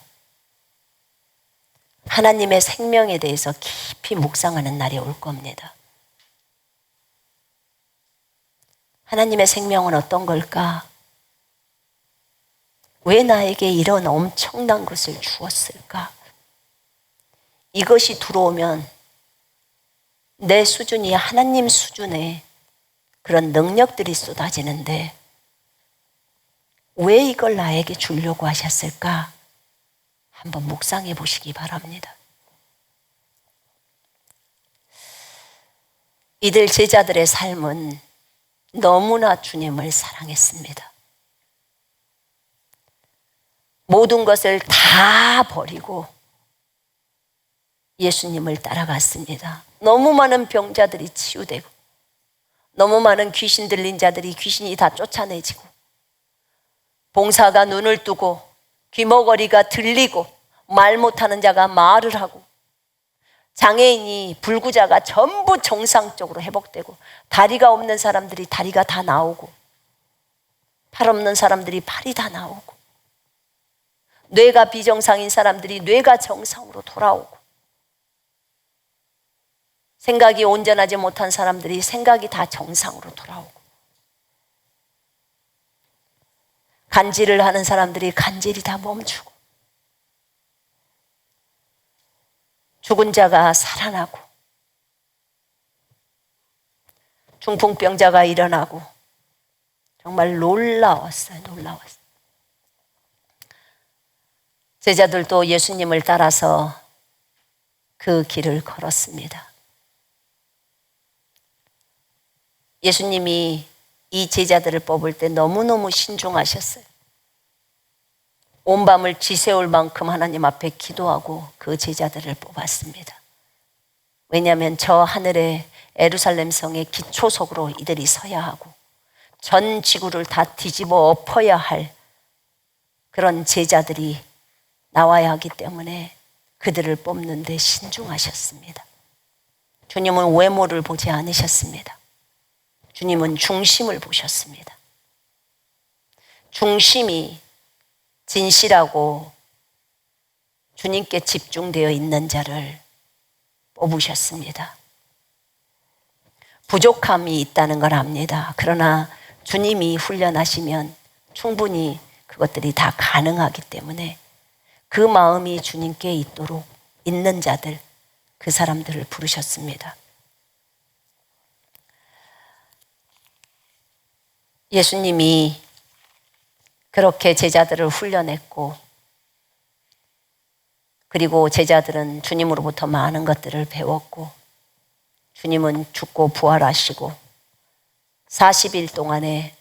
하나님의 생명에 대해서 깊이 묵상하는 날이 올 겁니다. 하나님의 생명은 어떤 걸까? 왜 나에게 이런 엄청난 것을 주었을까? 이것이 들어오면 내 수준이 하나님 수준의 그런 능력들이 쏟아지는데 왜 이걸 나에게 주려고 하셨을까? 한번 묵상해 보시기 바랍니다. 이들 제자들의 삶은 너무나 주님을 사랑했습니다. 모든 것을 다 버리고 예수님을 따라갔습니다. 너무 많은 병자들이 치유되고 너무 많은 귀신 들린 자들이 귀신이 다 쫓아내지고 봉사가 눈을 뜨고 귀머거리가 들리고 말 못하는 자가 말을 하고 장애인이 불구자가 전부 정상적으로 회복되고 다리가 없는 사람들이 다리가 다 나오고 팔 없는 사람들이 팔이 다 나오고 뇌가 비정상인 사람들이 뇌가 정상으로 돌아오고 생각이 온전하지 못한 사람들이 생각이 다 정상으로 돌아오고 간질을 하는 사람들이 간질이 다 멈추고 죽은 자가 살아나고 중풍병자가 일어나고 정말 놀라웠어요. 놀라웠어요. 제자들도 예수님을 따라서 그 길을 걸었습니다. 예수님이 이 제자들을 뽑을 때 너무너무 신중하셨어요. 온 밤을 지새울 만큼 하나님 앞에 기도하고 그 제자들을 뽑았습니다. 왜냐하면 저 하늘의 예루살렘 성의 기초석으로 이들이 서야 하고 전 지구를 다 뒤집어 엎어야 할 그런 제자들이 나와야 하기 때문에 그들을 뽑는 데 신중하셨습니다. 주님은 외모를 보지 않으셨습니다. 주님은 중심을 보셨습니다. 중심이 진실하고 주님께 집중되어 있는 자를 뽑으셨습니다. 부족함이 있다는 걸 압니다. 그러나 주님이 훈련하시면 충분히 그것들이 다 가능하기 때문에 그 마음이 주님께 있도록 있는 자들, 그 사람들을 부르셨습니다. 예수님이 그렇게 제자들을 훈련했고 그리고 제자들은 주님으로부터 많은 것들을 배웠고 주님은 죽고 부활하시고 40일 동안에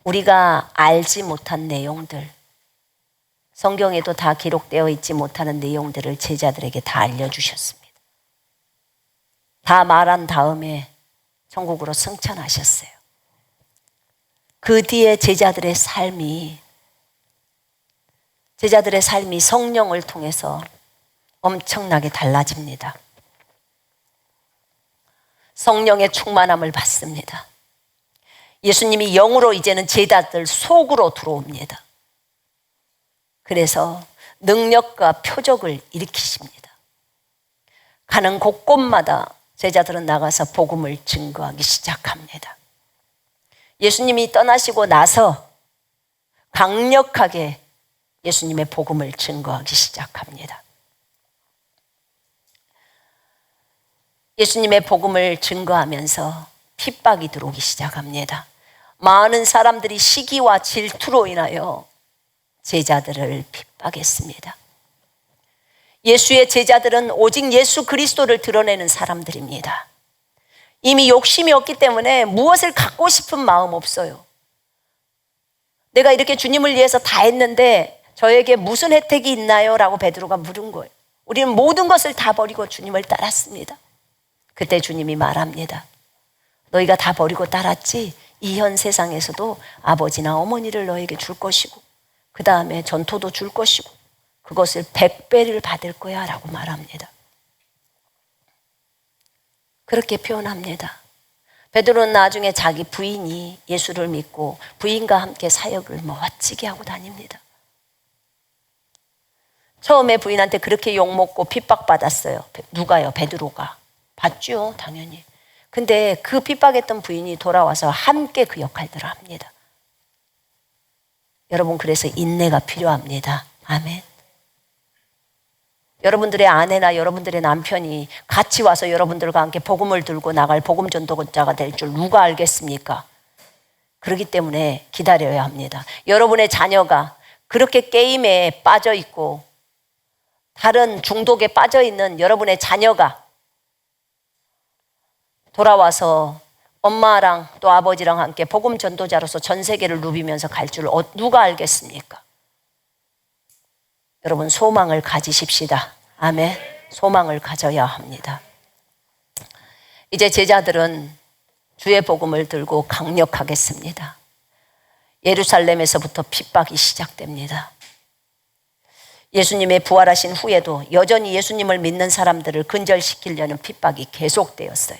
우리가 알지 못한 내용들, 성경에도 다 기록되어 있지 못하는 내용들을 제자들에게 다 알려주셨습니다. 다 말한 다음에 천국으로 승천하셨어요. 그 뒤에 제자들의 삶이 성령을 통해서 엄청나게 달라집니다. 성령의 충만함을 받습니다. 예수님이 영으로 이제는 제자들 속으로 들어옵니다. 그래서 능력과 표적을 일으키십니다. 가는 곳곳마다 제자들은 나가서 복음을 증거하기 시작합니다. 예수님이 떠나시고 나서 강력하게 예수님의 복음을 증거하기 시작합니다. 예수님의 복음을 증거하면서 핍박이 들어오기 시작합니다. 많은 사람들이 시기와 질투로 인하여 제자들을 핍박했습니다. 예수의 제자들은 오직 예수 그리스도를 드러내는 사람들입니다. 이미 욕심이 없기 때문에 무엇을 갖고 싶은 마음 없어요. 내가 이렇게 주님을 위해서 다 했는데 저에게 무슨 혜택이 있나요? 라고 베드로가 물은 거예요. 우리는 모든 것을 다 버리고 주님을 따랐습니다. 그때 주님이 말합니다. 너희가 다 버리고 따랐지? 이 현 세상에서도 아버지나 어머니를 너에게 줄 것이고 그 다음에 전토도 줄 것이고 그것을 100배를 받을 거야 라고 말합니다. 그렇게 표현합니다. 베드로는 나중에 자기 부인이 예수를 믿고 부인과 함께 사역을 멋지게 하고 다닙니다. 처음에 부인한테 그렇게 욕먹고 핍박받았어요. 누가요? 베드로가. 받죠, 당연히. 근데 그 핍박했던 부인이 돌아와서 함께 그 역할들을 합니다. 여러분, 그래서 인내가 필요합니다. 아멘. 여러분들의 아내나 여러분들의 남편이 같이 와서 여러분들과 함께 복음을 들고 나갈 복음 전도자가 될 줄 누가 알겠습니까? 그렇기 때문에 기다려야 합니다. 여러분의 자녀가 그렇게 게임에 빠져 있고 다른 중독에 빠져 있는 여러분의 자녀가 돌아와서 엄마랑 또 아버지랑 함께 복음 전도자로서 전 세계를 누비면서 갈 줄 누가 알겠습니까? 여러분 소망을 가지십시다. 아멘. 소망을 가져야 합니다. 이제 제자들은 주의 복음을 들고 강력하겠습니다. 예루살렘에서부터 핍박이 시작됩니다. 예수님의 부활하신 후에도 여전히 예수님을 믿는 사람들을 근절시키려는 핍박이 계속되었어요.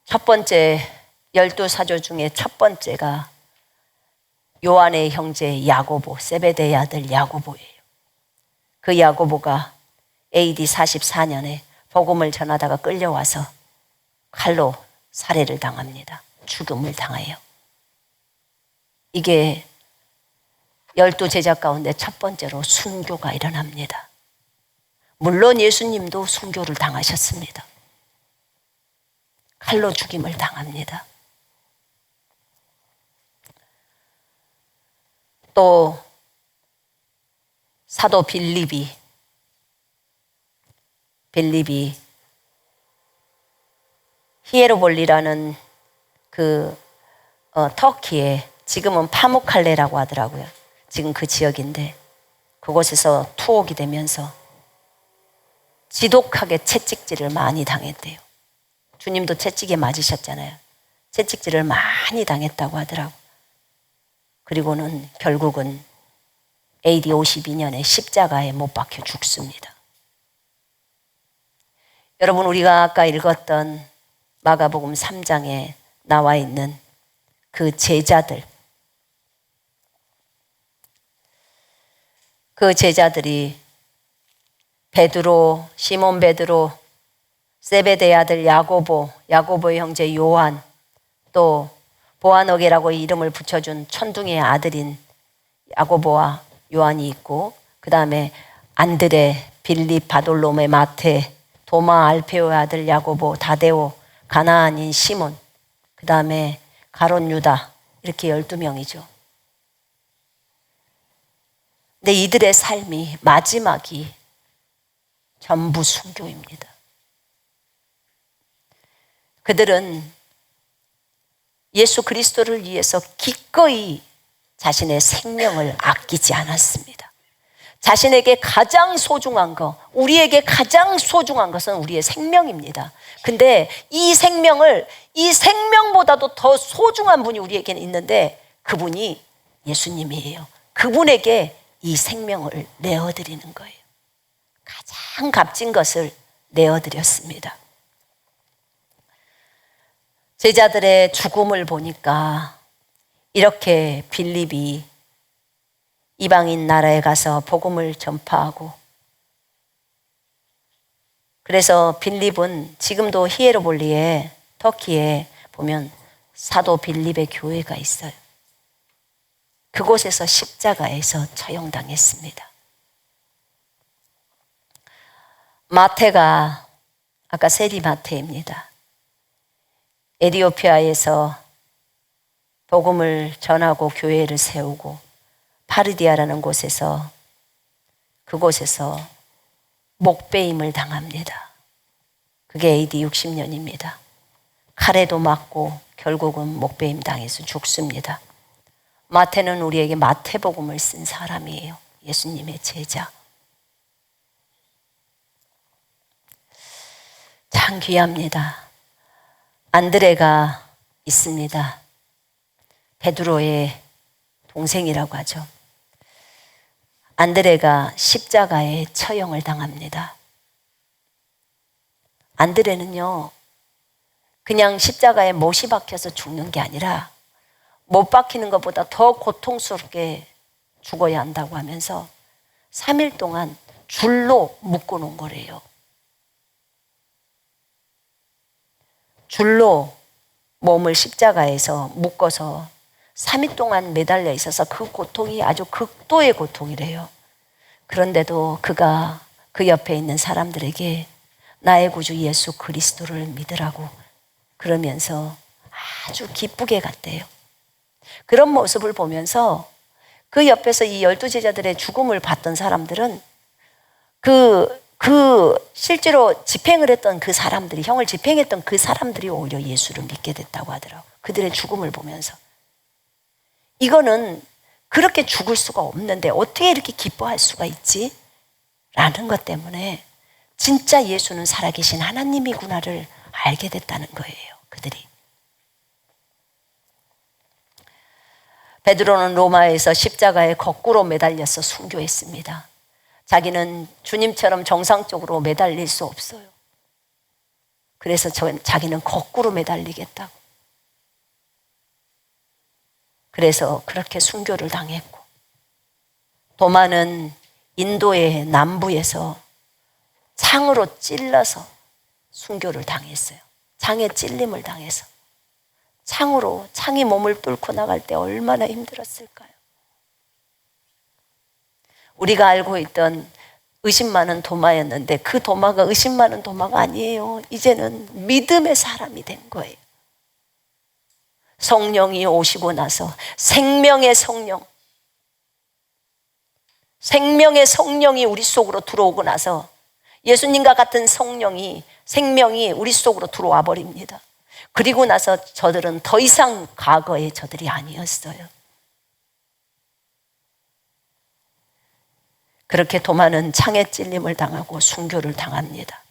첫 번째 12사도 중에 첫 번째가 요한의 형제 야고보, 세베대의 아들 야고보예요. 그 야고보가 AD 44년에 복음을 전하다가 끌려와서 칼로 살해를 당합니다. 죽음을 당해요. 이게 12제자 가운데 첫 번째로 순교가 일어납니다. 물론 예수님도 순교를 당하셨습니다. 칼로 죽임을 당합니다. 또 사도 빌립이 히에로볼리라는 터키에 지금은 파무칼레라고 하더라고요. 지금 그 지역인데 그곳에서 투옥이 되면서 지독하게 채찍질을 많이 당했대요. 주님도 채찍에 맞으셨잖아요. 채찍질을 많이 당했다고 하더라고요. 그리고는 결국은 AD 52년에 십자가에 못 박혀 죽습니다. 여러분, 우리가 아까 읽었던 마가복음 3장에 나와 있는 그 제자들, 그 제자들이 베드로, 시몬 베드로, 세베대의 아들 야고보, 야고보의 형제 요한, 또 보아너게라고 이름을 붙여준 천둥의 아들인 야고보와 요한이 있고, 그 다음에 안드레, 빌립, 바돌로메, 마테, 도마, 알페오의 아들 야고보, 다데오, 가나안인 시몬, 그 다음에 가롯 유다, 이렇게 12명이죠. 근데 이들의 삶이 마지막이 전부 순교입니다. 그들은 예수 그리스도를 위해서 기꺼이 자신의 생명을 아끼지 않았습니다. 자신에게 가장 소중한 것, 우리에게 가장 소중한 것은 우리의 생명입니다. 근데 이 생명보다도 더 소중한 분이 우리에게는 있는데 그분이 예수님이에요. 그분에게 이 생명을 내어드리는 거예요. 가장 값진 것을 내어드렸습니다. 제자들의 죽음을 보니까 이렇게 빌립이 이방인 나라에 가서 복음을 전파하고, 그래서 빌립은 지금도 히에로볼리에, 터키에 보면 사도 빌립의 교회가 있어요. 그곳에서 십자가에서 처형당했습니다. 마태가 아까 세리 마태입니다. 에티오피아에서 복음을 전하고 교회를 세우고 파르디아라는 곳에서, 그곳에서 목베임을 당합니다. 그게 AD 60년입니다. 칼에도 맞고 결국은 목베임 당해서 죽습니다. 마태는 우리에게 마태복음을 쓴 사람이에요. 예수님의 제자. 참 귀합니다. 안드레가 있습니다. 베드로의 동생이라고 하죠. 안드레가 십자가에 처형을 당합니다. 안드레는요, 그냥 십자가에 못이 박혀서 죽는 게 아니라 못 박히는 것보다 더 고통스럽게 죽어야 한다고 하면서 3일 동안 줄로 묶어 놓은 거래요. 줄로 몸을 십자가에서 묶어서 3일 동안 매달려 있어서 그 고통이 아주 극도의 고통이래요. 그런데도 그가 그 옆에 있는 사람들에게 나의 구주 예수 그리스도를 믿으라고 그러면서 아주 기쁘게 갔대요. 그런 모습을 보면서 그 옆에서 이 12제자들의 죽음을 봤던 사람들은 실제로 집행을 했던 그 사람들이, 형을 집행했던 그 사람들이 오히려 예수를 믿게 됐다고 하더라고요. 그들의 죽음을 보면서. 이거는 그렇게 죽을 수가 없는데 어떻게 이렇게 기뻐할 수가 있지? 라는 것 때문에 진짜 예수는 살아계신 하나님이구나를 알게 됐다는 거예요, 그들이. 베드로는 로마에서 십자가에 거꾸로 매달려서 순교했습니다. 자기는 주님처럼 정상적으로 매달릴 수 없어요. 그래서 자기는 거꾸로 매달리겠다고. 그래서 그렇게 순교를 당했고, 도마는 인도의 남부에서 창으로 찔러서 순교를 당했어요. 창에 찔림을 당해서. 창이 몸을 뚫고 나갈 때 얼마나 힘들었을까요? 우리가 알고 있던 의심 많은 도마였는데 그 도마가 의심 많은 도마가 아니에요. 이제는 믿음의 사람이 된 거예요. 성령이 오시고 나서 생명의 성령이 우리 속으로 들어오고 나서 예수님과 같은 생명이 우리 속으로 들어와 버립니다. 그리고 나서 저들은 더 이상 과거의 저들이 아니었어요. 그렇게 도마는 창에 찔림을 당하고 순교를 당합니다.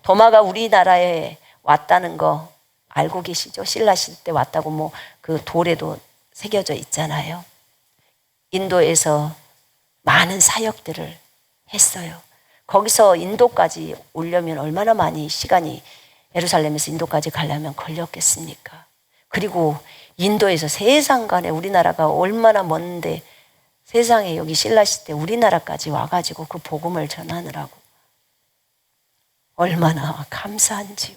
도마가 우리나라에 왔다는 거 알고 계시죠? 신라시대 때 왔다고 그 돌에도 새겨져 있잖아요. 인도에서 많은 사역들을 했어요. 거기서 인도까지 오려면 얼마나 많이 시간이 예루살렘에서 인도까지 가려면 걸렸겠습니까? 그리고 인도에서 세상간에 우리나라가 얼마나 먼데 세상에 여기 신라시대 우리나라까지 와가지고 그 복음을 전하느라고 얼마나 감사한지요.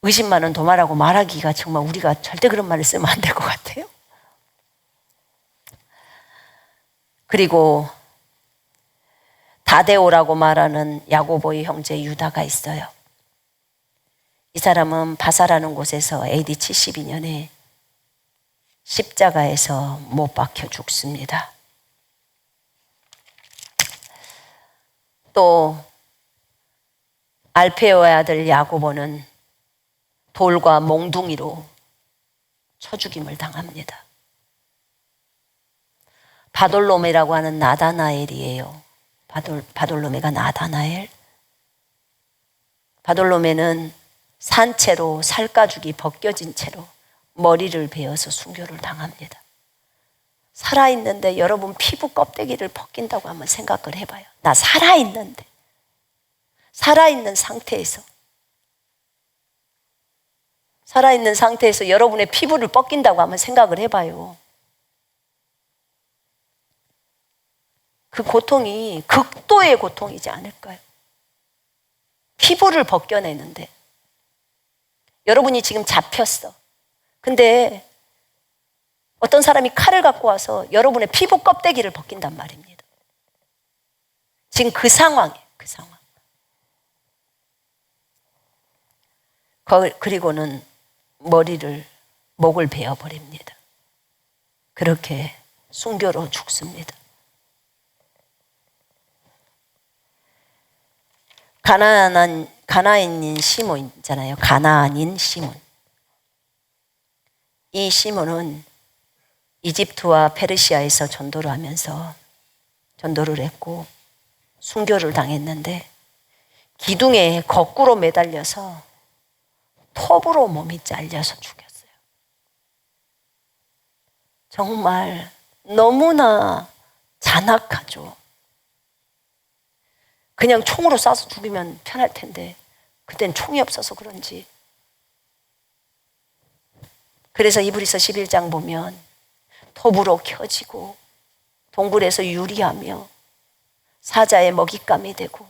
의심 많은 도마라고 말하기가 정말 우리가 절대 그런 말을 쓰면 안 될 것 같아요. 그리고 다데오라고 말하는 야고보의 형제 유다가 있어요. 이 사람은 바사라는 곳에서 AD 72년에 십자가에서 못 박혀 죽습니다. 또 알페오의 아들 야고보는 돌과 몽둥이로 쳐 죽임을 당합니다. 바돌로메라고 하는 나다나엘이에요. 바돌로메가 나다나엘. 바돌로메는 산채로 살가죽이 벗겨진 채로 머리를 베어서 순교를 당합니다. 살아있는데 여러분 피부 껍데기를 벗긴다고 한번 생각을 해봐요. 나 살아있는데, 살아있는 상태에서 여러분의 피부를 벗긴다고 한번 생각을 해봐요. 그 고통이 극도의 고통이지 않을까요? 피부를 벗겨내는데 여러분이 지금 잡혔어. 근데 어떤 사람이 칼을 갖고 와서 여러분의 피부 껍데기를 벗긴단 말입니다. 지금 그 상황이에요. 그 상황. 그리고는 목을 베어버립니다. 그렇게 순교로 죽습니다. 가나안인 시몬 있잖아요. 가나안인 시몬. 이 시몬은 이집트와 페르시아에서 전도를 하면서 전도를 했고 순교를 당했는데 기둥에 거꾸로 매달려서 톱으로 몸이 잘려서 죽였어요. 정말 너무나 잔악하죠. 그냥 총으로 쏴서 죽이면 편할 텐데 그땐 총이 없어서 그런지. 그래서 이브리서 11장 보면 톱으로 켜지고 동굴에서 유리하며 사자의 먹잇감이 되고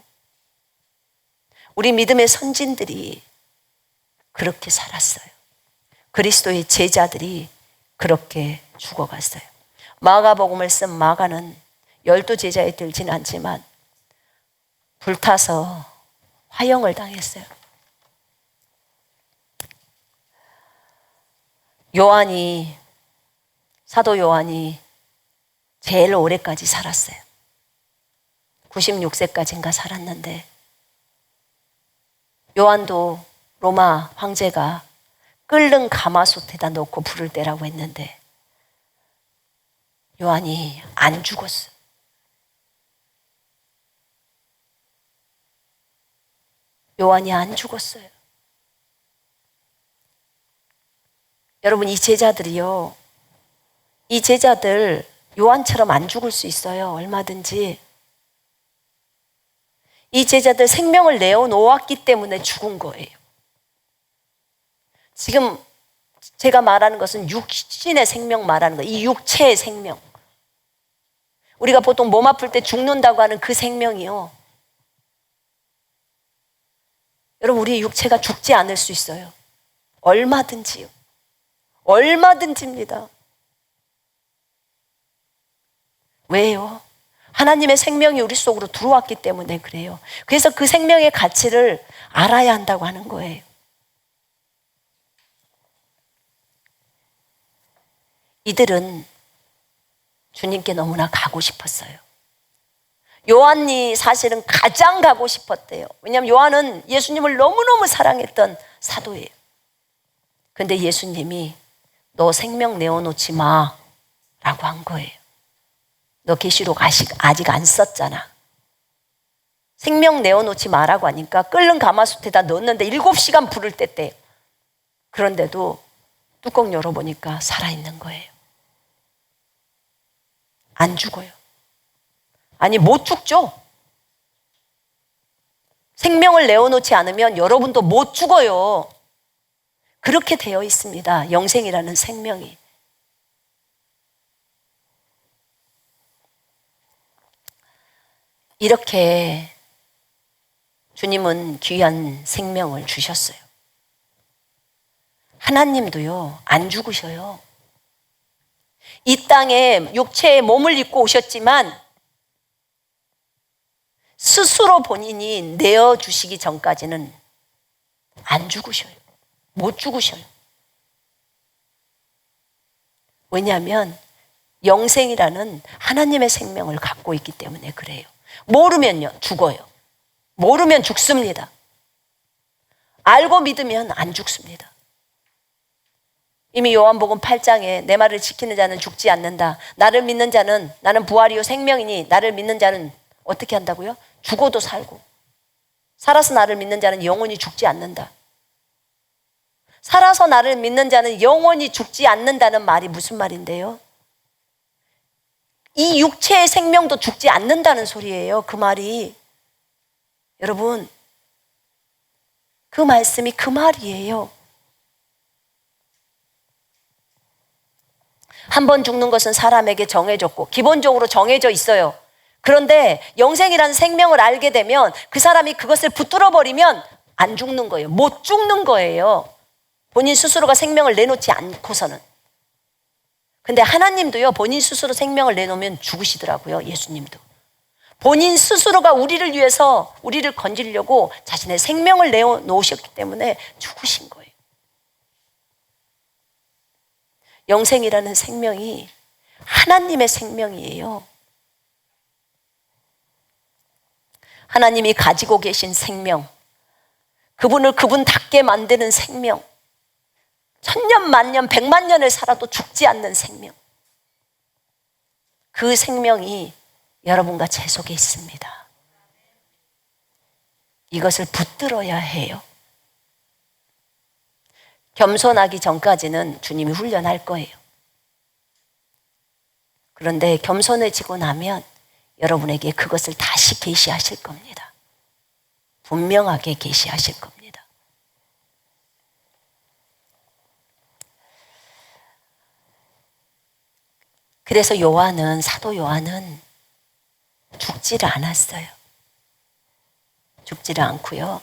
우리 믿음의 선진들이 그렇게 살았어요. 그리스도의 제자들이 그렇게 죽어갔어요. 마가복음을 쓴 마가는 12제자에 들진 않지만 불타서 화형을 당했어요. 사도 요한이 제일 오래까지 살았어요. 96세까지인가 살았는데 요한도 로마 황제가 끓는 가마솥에다 넣고 불을 떼라고 했는데 요한이 안 죽었어요. 요한이 안 죽었어요. 여러분, 이 제자들이요, 이 제자들 요한처럼 안 죽을 수 있어요. 얼마든지. 이 제자들 생명을 내어놓았기 때문에 죽은 거예요. 지금 제가 말하는 것은 육신의 생명 말하는 거예요. 이 육체의 생명. 우리가 보통 몸 아플 때 죽는다고 하는 그 생명이요. 여러분, 우리 육체가 죽지 않을 수 있어요. 얼마든지요. 얼마든지입니다. 왜요? 하나님의 생명이 우리 속으로 들어왔기 때문에 그래요. 그래서 그 생명의 가치를 알아야 한다고 하는 거예요. 이들은 주님께 너무나 가고 싶었어요. 요한이 사실은 가장 가고 싶었대요. 왜냐하면 요한은 예수님을 너무너무 사랑했던 사도예요. 근데 예수님이 너 생명 내어놓지 마 라고 한 거예요. 너 계시록 아직 안 썼잖아. 생명 내어놓지 마라고 하니까 끓는 가마솥에다 넣었는데 7시간 불을 뗐대요. 그런데도 뚜껑 열어보니까 살아있는 거예요. 안 죽어요. 아니, 못 죽죠. 생명을 내어놓지 않으면 여러분도 못 죽어요. 그렇게 되어 있습니다. 영생이라는 생명이. 이렇게 주님은 귀한 생명을 주셨어요. 하나님도요, 안 죽으셔요. 이 땅에 육체의 몸을 입고 오셨지만 스스로 본인이 내어주시기 전까지는 안 죽으셔요. 못 죽으셔요. 왜냐하면 영생이라는 하나님의 생명을 갖고 있기 때문에 그래요. 모르면요, 죽어요. 모르면 죽습니다. 알고 믿으면 안 죽습니다. 이미 요한복음 8장에 내 말을 지키는 자는 죽지 않는다. 나를 믿는 자는, 나는 부활이요 생명이니 나를 믿는 자는 어떻게 한다고요? 죽어도 살고. 살아서 나를 믿는 자는 영원히 죽지 않는다. 살아서 나를 믿는 자는 영원히 죽지 않는다는 말이 무슨 말인데요? 이 육체의 생명도 죽지 않는다는 소리예요. 그 말이. 여러분, 그 말씀이 그 말이에요. 한 번 죽는 것은 사람에게 정해졌고 기본적으로 정해져 있어요. 그런데 영생이라는 생명을 알게 되면 그 사람이 그것을 붙들어 버리면 안 죽는 거예요. 못 죽는 거예요. 본인 스스로가 생명을 내놓지 않고서는. 근데 하나님도요, 본인 스스로 생명을 내놓으면 죽으시더라고요. 예수님도. 본인 스스로가 우리를 위해서 우리를 건지려고 자신의 생명을 내놓으셨기 때문에 죽으신 거예요. 영생이라는 생명이 하나님의 생명이에요. 하나님이 가지고 계신 생명, 그분을 그분답게 만드는 생명, 천년, 만년, 백만 년을 살아도 죽지 않는 생명, 그 생명이 여러분과 제 속에 있습니다. 이것을 붙들어야 해요. 겸손하기 전까지는 주님이 훈련할 거예요. 그런데 겸손해지고 나면 여러분에게 그것을 다시 계시하실 겁니다. 분명하게 계시하실 겁니다. 그래서 요한은, 사도 요한은 죽지를 않았어요. 죽지를 않고요.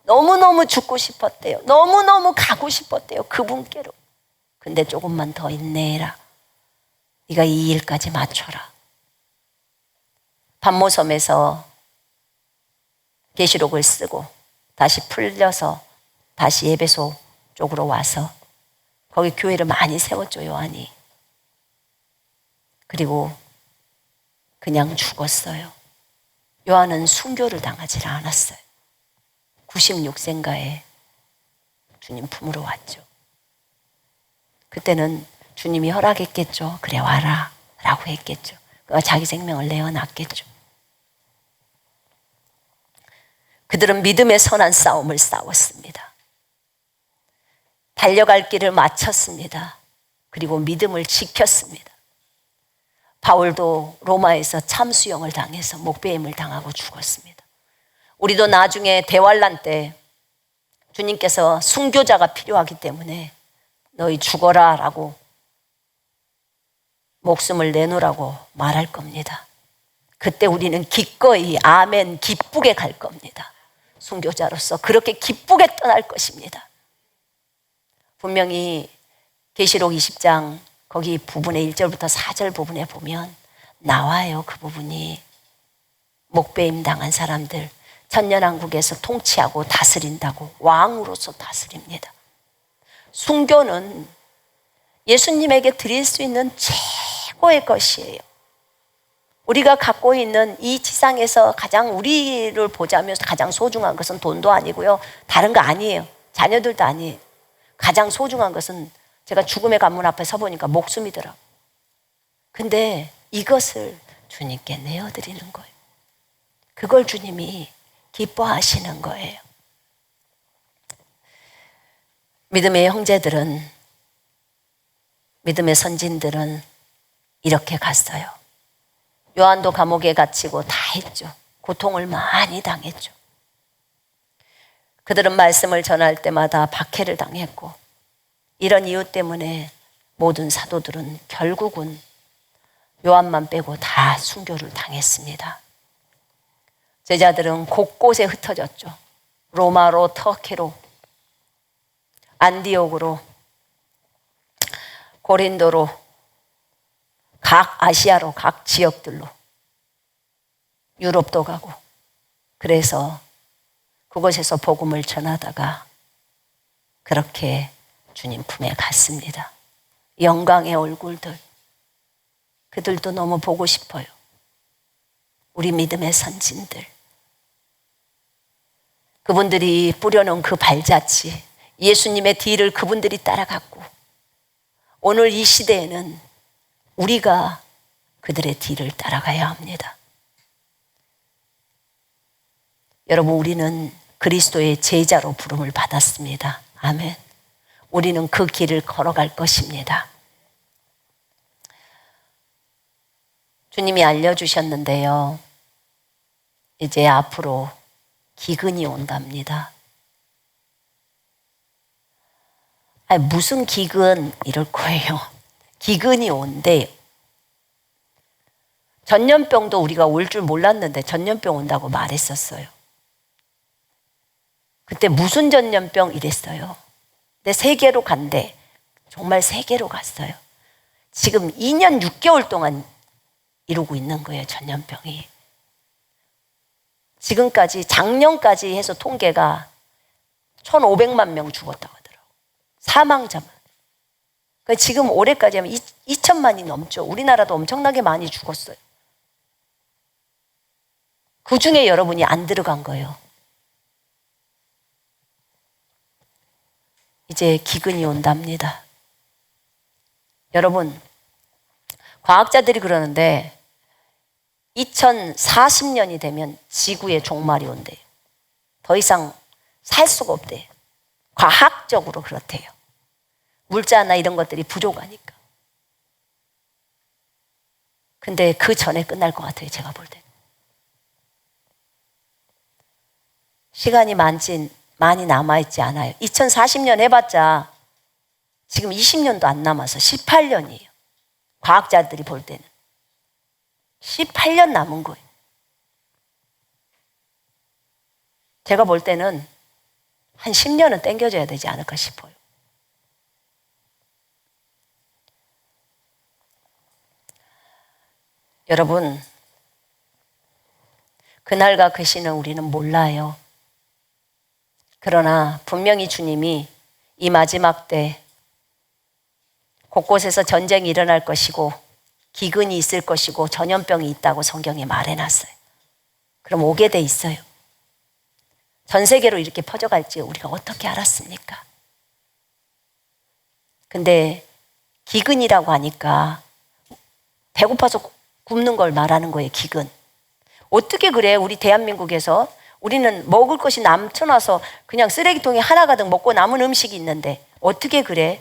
너무너무 죽고 싶었대요. 너무너무 가고 싶었대요. 그분께로. 근데 조금만 더 인내해라. 네가 이 일까지 맞춰라. 반모섬에서 계시록을 쓰고 다시 풀려서 다시 에베소 쪽으로 와서 거기 교회를 많이 세웠죠, 요한이. 그리고 그냥 죽었어요. 요한은 순교를 당하지 않았어요. 96세인가에 주님 품으로 왔죠. 그때는 주님이 허락했겠죠. 그래, 와라. 라고 했겠죠. 그가 자기 생명을 내어놨겠죠. 그들은 믿음의 선한 싸움을 싸웠습니다. 달려갈 길을 마쳤습니다. 그리고 믿음을 지켰습니다. 바울도 로마에서 참수형을 당해서 목배임을 당하고 죽었습니다. 우리도 나중에 대환란 때 주님께서 순교자가 필요하기 때문에 너희 죽어라 라고 목숨을 내놓으라고 말할 겁니다. 그때 우리는 기꺼이 아멘 기쁘게 갈 겁니다. 순교자로서 그렇게 기쁘게 떠날 것입니다. 분명히 계시록 20장 거기 부분에 1절부터 4절 부분에 보면 나와요. 그 부분이 목배임 당한 사람들 천년왕국에서 통치하고 다스린다고 왕으로서 다스립니다. 순교는 예수님에게 드릴 수 있는 최고의 것이에요. 우리가 갖고 있는 이 지상에서 가장 우리를 보자면 가장 소중한 것은 돈도 아니고요. 다른 거 아니에요. 자녀들도 아니에요. 가장 소중한 것은 제가 죽음의 관문 앞에 서보니까 목숨이더라고요. 근데 이것을 주님께 내어드리는 거예요. 그걸 주님이 기뻐하시는 거예요. 믿음의 형제들은, 믿음의 선진들은 이렇게 갔어요. 요한도 감옥에 갇히고 다 했죠. 고통을 많이 당했죠. 그들은 말씀을 전할 때마다 박해를 당했고 이런 이유 때문에 모든 사도들은 결국은 요한만 빼고 다 순교를 당했습니다. 제자들은 곳곳에 흩어졌죠. 로마로, 터키로, 안디옥으로, 고린도로, 각 아시아로, 각 지역들로, 유럽도 가고, 그래서 그곳에서 복음을 전하다가 그렇게 주님 품에 갔습니다. 영광의 얼굴들, 그들도 너무 보고 싶어요. 우리 믿음의 선진들, 그분들이 뿌려놓은 그 발자취, 예수님의 뒤를 그분들이 따라갔고 오늘 이 시대에는 우리가 그들의 뒤를 따라가야 합니다. 여러분, 우리는 그리스도의 제자로 부름을 받았습니다. 아멘. 우리는 그 길을 걸어갈 것입니다. 주님이 알려주셨는데요. 이제 앞으로 기근이 온답니다. 아니, 무슨 기근 이럴 거예요. 기근이 온대요. 전염병도 우리가 올 줄 몰랐는데 전염병 온다고 말했었어요. 그때 무슨 전염병 이랬어요. 근데 세계로 간대. 정말 세계로 갔어요. 지금 2년 6개월 동안 이루고 있는 거예요, 전염병이. 지금까지 작년까지 해서 통계가 1,500만 명 죽었다고 하더라고요. 사망자만. 그러니까 지금 올해까지 하면 2천만이 넘죠. 우리나라도 엄청나게 많이 죽었어요. 그 중에 여러분이 안 들어간 거예요. 이제 기근이 온답니다. 여러분, 과학자들이 그러는데 2040년이 되면 지구에 종말이 온대요. 더 이상 살 수가 없대요. 과학적으로 그렇대요. 물자나 이런 것들이 부족하니까. 근데 그 전에 끝날 것 같아요, 제가 볼 때는. 시간이 많이 남아있지 않아요. 2040년 해봤자 지금 20년도 안 남아서 18년이에요. 과학자들이 볼 때는. 18년 남은 거예요. 제가 볼 때는 한 10년은 땡겨줘야 되지 않을까 싶어요. 여러분, 그날과 그 시는 우리는 몰라요. 그러나 분명히 주님이 이 마지막 때 곳곳에서 전쟁이 일어날 것이고 기근이 있을 것이고 전염병이 있다고 성경에 말해놨어요. 그럼 오게 돼 있어요. 전 세계로 이렇게 퍼져갈지 우리가 어떻게 알았습니까? 근데 기근이라고 하니까 배고파서 굶는 걸 말하는 거예요, 기근. 어떻게 그래? 우리 대한민국에서 우리는 먹을 것이 넘쳐나서 그냥 쓰레기통에 하나 가득 먹고 남은 음식이 있는데 어떻게 그래?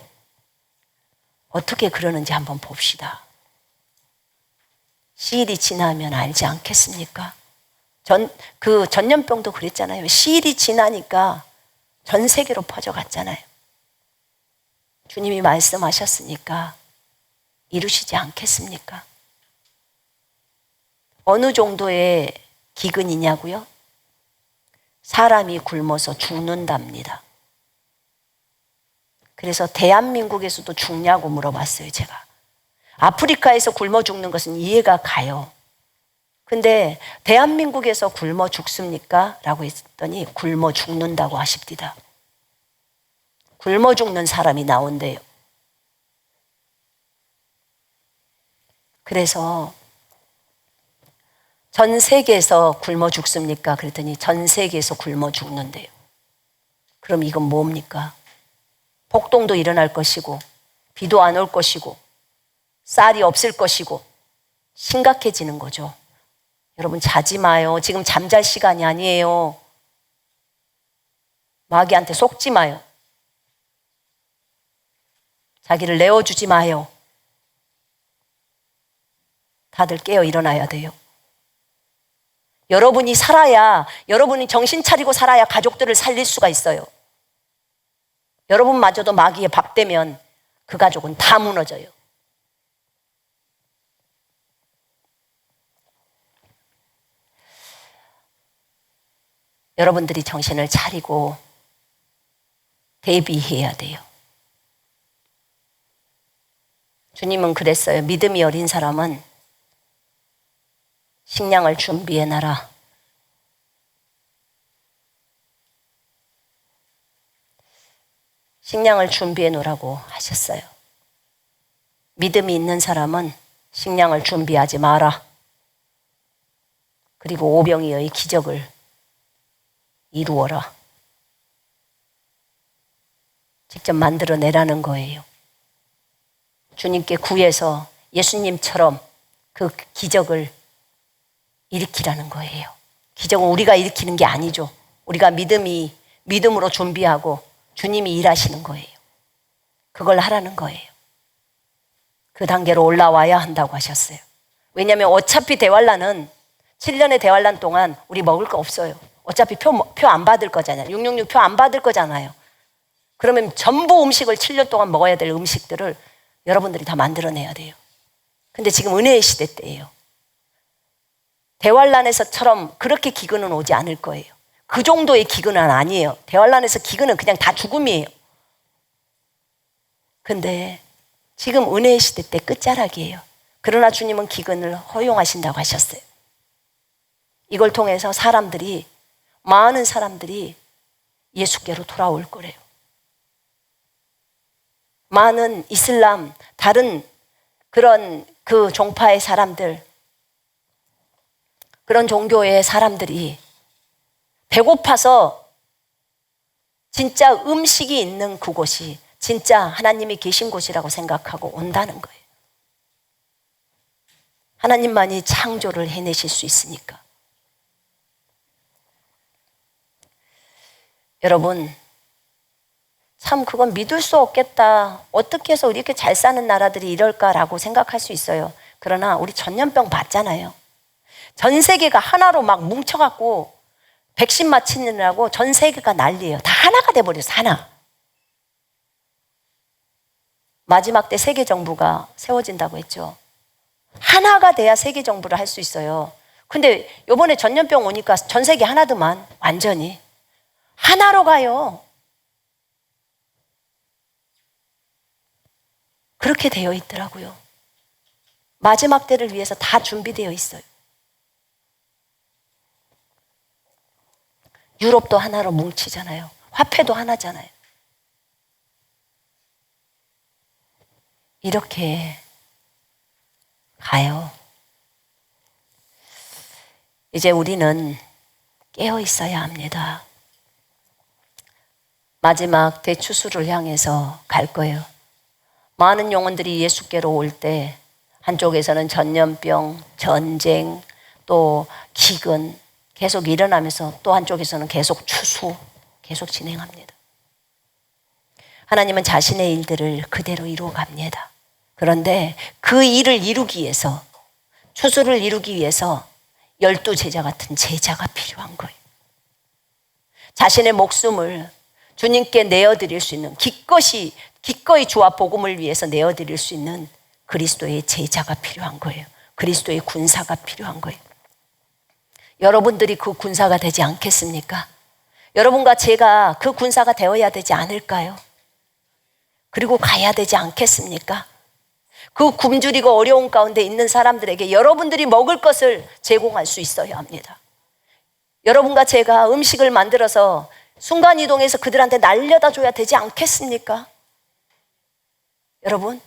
어떻게 그러는지 한번 봅시다. 시일이 지나면 알지 않겠습니까? 전염병도 그랬잖아요. 시일이 지나니까 전 세계로 퍼져갔잖아요. 주님이 말씀하셨으니까 이루시지 않겠습니까? 어느 정도의 기근이냐고요? 사람이 굶어서 죽는답니다. 그래서 대한민국에서도 죽냐고 물어봤어요, 제가. 아프리카에서 굶어 죽는 것은 이해가 가요. 근데 대한민국에서 굶어 죽습니까? 라고 했더니 굶어 죽는다고 하십니다. 굶어 죽는 사람이 나온대요. 그래서 전 세계에서 굶어 죽습니까? 그랬더니 전 세계에서 굶어 죽는데요. 그럼 이건 뭡니까? 폭동도 일어날 것이고 비도 안 올 것이고 쌀이 없을 것이고 심각해지는 거죠. 여러분 자지 마요. 지금 잠잘 시간이 아니에요. 마귀한테 속지 마요. 자기를 내어주지 마요. 다들 깨어 일어나야 돼요. 여러분이 살아야, 여러분이 정신 차리고 살아야 가족들을 살릴 수가 있어요. 여러분마저도 마귀에 박대면 그 가족은 다 무너져요. 여러분들이 정신을 차리고 대비해야 돼요. 주님은 그랬어요. 믿음이 어린 사람은 식량을 준비해놔라. 식량을 준비해 놓으라고 하셨어요. 믿음이 있는 사람은 식량을 준비하지 마라. 그리고 오병이어의 기적을 이루어라. 직접 만들어내라는 거예요. 주님께 구해서 예수님처럼 그 기적을 일으키라는 거예요. 기적은 우리가 일으키는 게 아니죠. 우리가 믿음으로 준비하고 주님이 일하시는 거예요. 그걸 하라는 거예요. 그 단계로 올라와야 한다고 하셨어요. 왜냐하면 어차피 대환란은 7년의 대환란 동안 우리 먹을 거 없어요. 어차피 표 안 받을 거잖아요. 666 표 안 받을 거잖아요. 그러면 전부 음식을 7년 동안 먹어야 될 음식들을 여러분들이 다 만들어내야 돼요. 근데 지금 은혜의 시대 때예요. 대환란에서처럼 그렇게 기근은 오지 않을 거예요. 그 정도의 기근은 아니에요. 대환란에서 기근은 그냥 다 죽음이에요. 근데 지금 은혜의 시대 때 끝자락이에요. 그러나 주님은 기근을 허용하신다고 하셨어요. 이걸 통해서 많은 사람들이 예수께로 돌아올 거래요. 많은 이슬람, 다른 그런 그 종파의 사람들, 그런 종교의 사람들이 배고파서 진짜 음식이 있는 그곳이 진짜 하나님이 계신 곳이라고 생각하고 온다는 거예요. 하나님만이 창조를 해내실 수 있으니까. 여러분, 참 그건 믿을 수 없겠다. 어떻게 해서 이렇게 잘 사는 나라들이 이럴까라고 생각할 수 있어요. 그러나 우리 전염병 봤잖아요. 전 세계가 하나로 막 뭉쳐갖고 백신 맞히느라고 전 세계가 난리예요. 다 하나가 돼버렸어요. 하나. 마지막 때 세계 정부가 세워진다고 했죠. 하나가 돼야 세계 정부를 할 수 있어요. 근데 이번에 전염병 오니까 전 세계 하나더만 완전히 하나로 가요. 그렇게 되어 있더라고요. 마지막 때를 위해서 다 준비되어 있어요. 유럽도 하나로 뭉치잖아요. 화폐도 하나잖아요. 이렇게 가요. 이제 우리는 깨어 있어야 합니다. 마지막 대추수를 향해서 갈 거예요. 많은 영혼들이 예수께로 올 때 한쪽에서는 전염병, 전쟁, 또 기근 계속 일어나면서 또 한쪽에서는 계속 추수 계속 진행합니다. 하나님은 자신의 일들을 그대로 이루어갑니다. 그런데 그 일을 이루기 위해서, 추수를 이루기 위해서 12제자 같은 제자가 필요한 거예요. 자신의 목숨을 주님께 내어드릴 수 있는, 기꺼이 주와 복음을 위해서 내어드릴 수 있는 그리스도의 제자가 필요한 거예요. 그리스도의 군사가 필요한 거예요. 여러분들이 그 군사가 되지 않겠습니까? 여러분과 제가 그 군사가 되어야 되지 않을까요? 그리고 가야 되지 않겠습니까? 그 굶주리고 어려운 가운데 있는 사람들에게 여러분들이 먹을 것을 제공할 수 있어야 합니다. 여러분과 제가 음식을 만들어서 순간이동해서 그들한테 날려다 줘야 되지 않겠습니까? 여러분,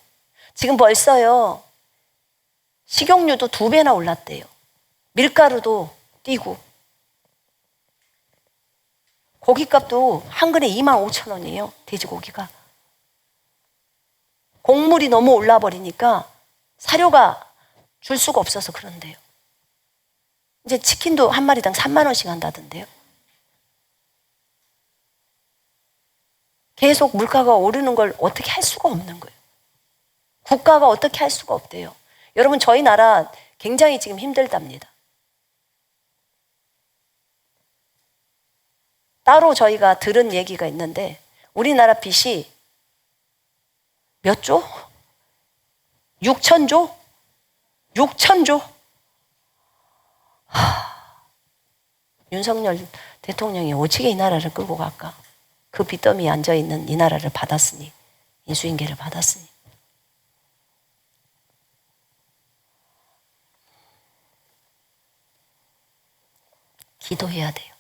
지금 벌써요, 식용유도 2배나 올랐대요. 밀가루도 뛰고, 고기값도 한 근에 25,000원이에요, 돼지고기가. 곡물이 너무 올라 버리니까 사료가 줄 수가 없어서 그런데요. 이제 치킨도 한 마리당 3만 원씩 한다던데요. 계속 물가가 오르는 걸 어떻게 할 수가 없는 거예요. 국가가 어떻게 할 수가 없대요. 여러분, 저희 나라 굉장히 지금 힘들답니다. 따로 저희가 들은 얘기가 있는데 우리나라 빚이 몇 조? 6천조? 6천조? 윤석열 대통령이 오지게 이 나라를 끌고 갈까? 그 빚더미에 앉아있는 이 나라를 받았으니, 인수인계를 받았으니. 기도해야 돼요.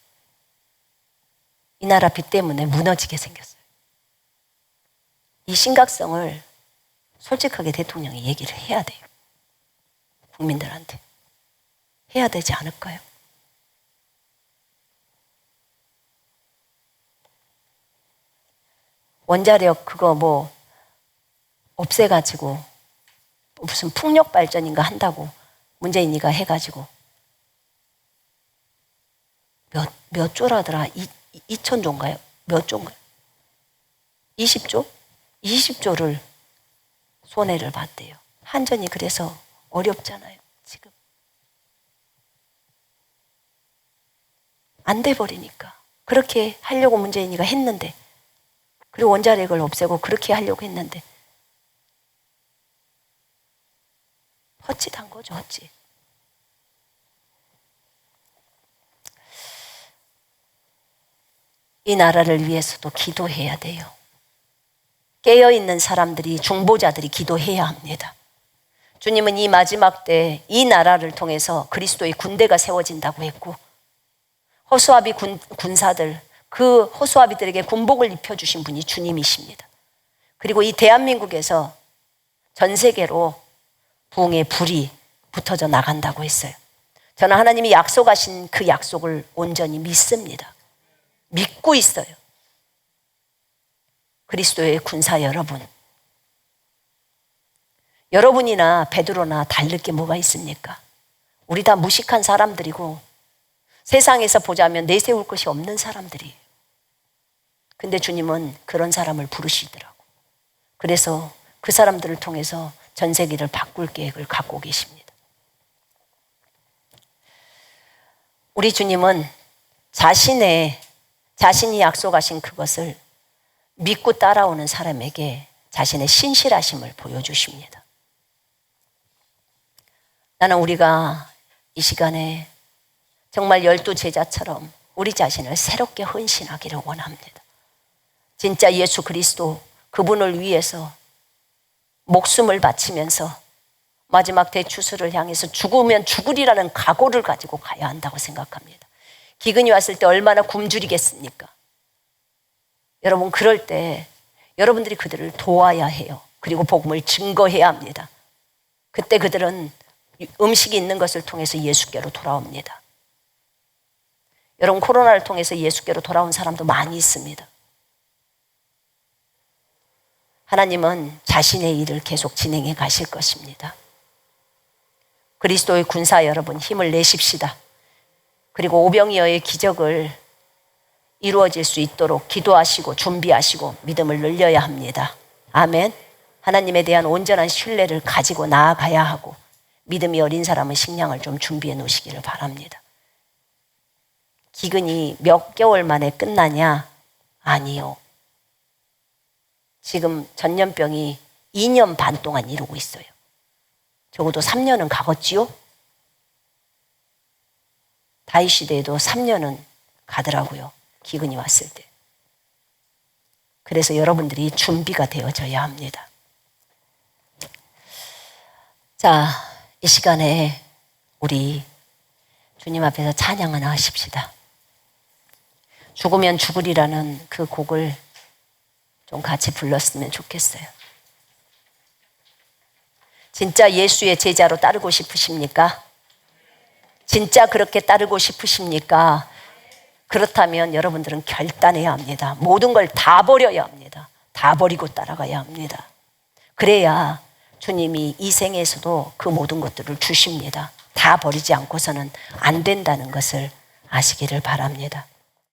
이 나라 빚 때문에 무너지게 생겼어요. 이 심각성을 솔직하게 대통령이 얘기를 해야 돼요. 국민들한테. 해야 되지 않을까요? 원자력 그거 없애가지고 무슨 풍력 발전인가 한다고 문재인이가 해가지고 몇 조라더라? 2천조인가요? 몇 조인가요? 20조? 20조를 손해를 봤대요. 한전이 그래서 어렵잖아요, 지금. 안 돼 버리니까. 그렇게 하려고 문재인이가 했는데, 그리고 원자력을 없애고 그렇게 하려고 했는데 헛짓한 거죠, 헛짓. 이 나라를 위해서도 기도해야 돼요. 깨어있는 사람들이, 중보자들이 기도해야 합니다. 주님은 이 마지막 때 이 나라를 통해서 그리스도의 군대가 세워진다고 했고, 허수아비 군사들, 그 허수아비들에게 군복을 입혀주신 분이 주님이십니다. 그리고 이 대한민국에서 전 세계로 부흥의 불이 붙어져 나간다고 했어요. 저는 하나님이 약속하신 그 약속을 온전히 믿습니다. 믿고 있어요. 그리스도의 군사 여러분, 여러분이나 베드로나 다를 게 뭐가 있습니까? 우리 다 무식한 사람들이고 세상에서 보자면 내세울 것이 없는 사람들이에요. 근데 주님은 그런 사람을 부르시더라고. 그래서 그 사람들을 통해서 전 세계를 바꿀 계획을 갖고 계십니다. 우리 주님은 자신이 약속하신 그것을 믿고 따라오는 사람에게 자신의 신실하심을 보여주십니다. 나는 우리가 이 시간에 정말 12제자처럼 우리 자신을 새롭게 헌신하기를 원합니다. 진짜 예수 그리스도 그분을 위해서 목숨을 바치면서 마지막 대추수를 향해서 죽으면 죽으리라는 각오를 가지고 가야 한다고 생각합니다. 기근이 왔을 때 얼마나 굶주리겠습니까? 여러분, 그럴 때 여러분들이 그들을 도와야 해요. 그리고 복음을 증거해야 합니다. 그때 그들은 음식이 있는 것을 통해서 예수께로 돌아옵니다. 여러분, 코로나를 통해서 예수께로 돌아온 사람도 많이 있습니다. 하나님은 자신의 일을 계속 진행해 가실 것입니다. 그리스도의 군사 여러분, 힘을 내십시다. 그리고 오병이어의 기적을 이루어질 수 있도록 기도하시고 준비하시고 믿음을 늘려야 합니다. 아멘. 하나님에 대한 온전한 신뢰를 가지고 나아가야 하고, 믿음이 어린 사람은 식량을 좀 준비해 놓으시기를 바랍니다. 기근이 몇 개월 만에 끝나냐? 아니요. 지금 전염병이 2년 반 동안 이루고 있어요. 적어도 3년은 가겠지요? 다윗 시대에도 3년은 가더라고요. 기근이 왔을 때. 그래서 여러분들이 준비가 되어져야 합니다. 자, 이 시간에 우리 주님 앞에서 찬양 하나 하십시다. 죽으면 죽으리라는 그 곡을 좀 같이 불렀으면 좋겠어요. 진짜 예수의 제자로 따르고 싶으십니까? 진짜 그렇게 따르고 싶으십니까? 그렇다면 여러분들은 결단해야 합니다. 모든 걸 다 버려야 합니다. 다 버리고 따라가야 합니다. 그래야 주님이 이 생에서도 그 모든 것들을 주십니다. 다 버리지 않고서는 안 된다는 것을 아시기를 바랍니다.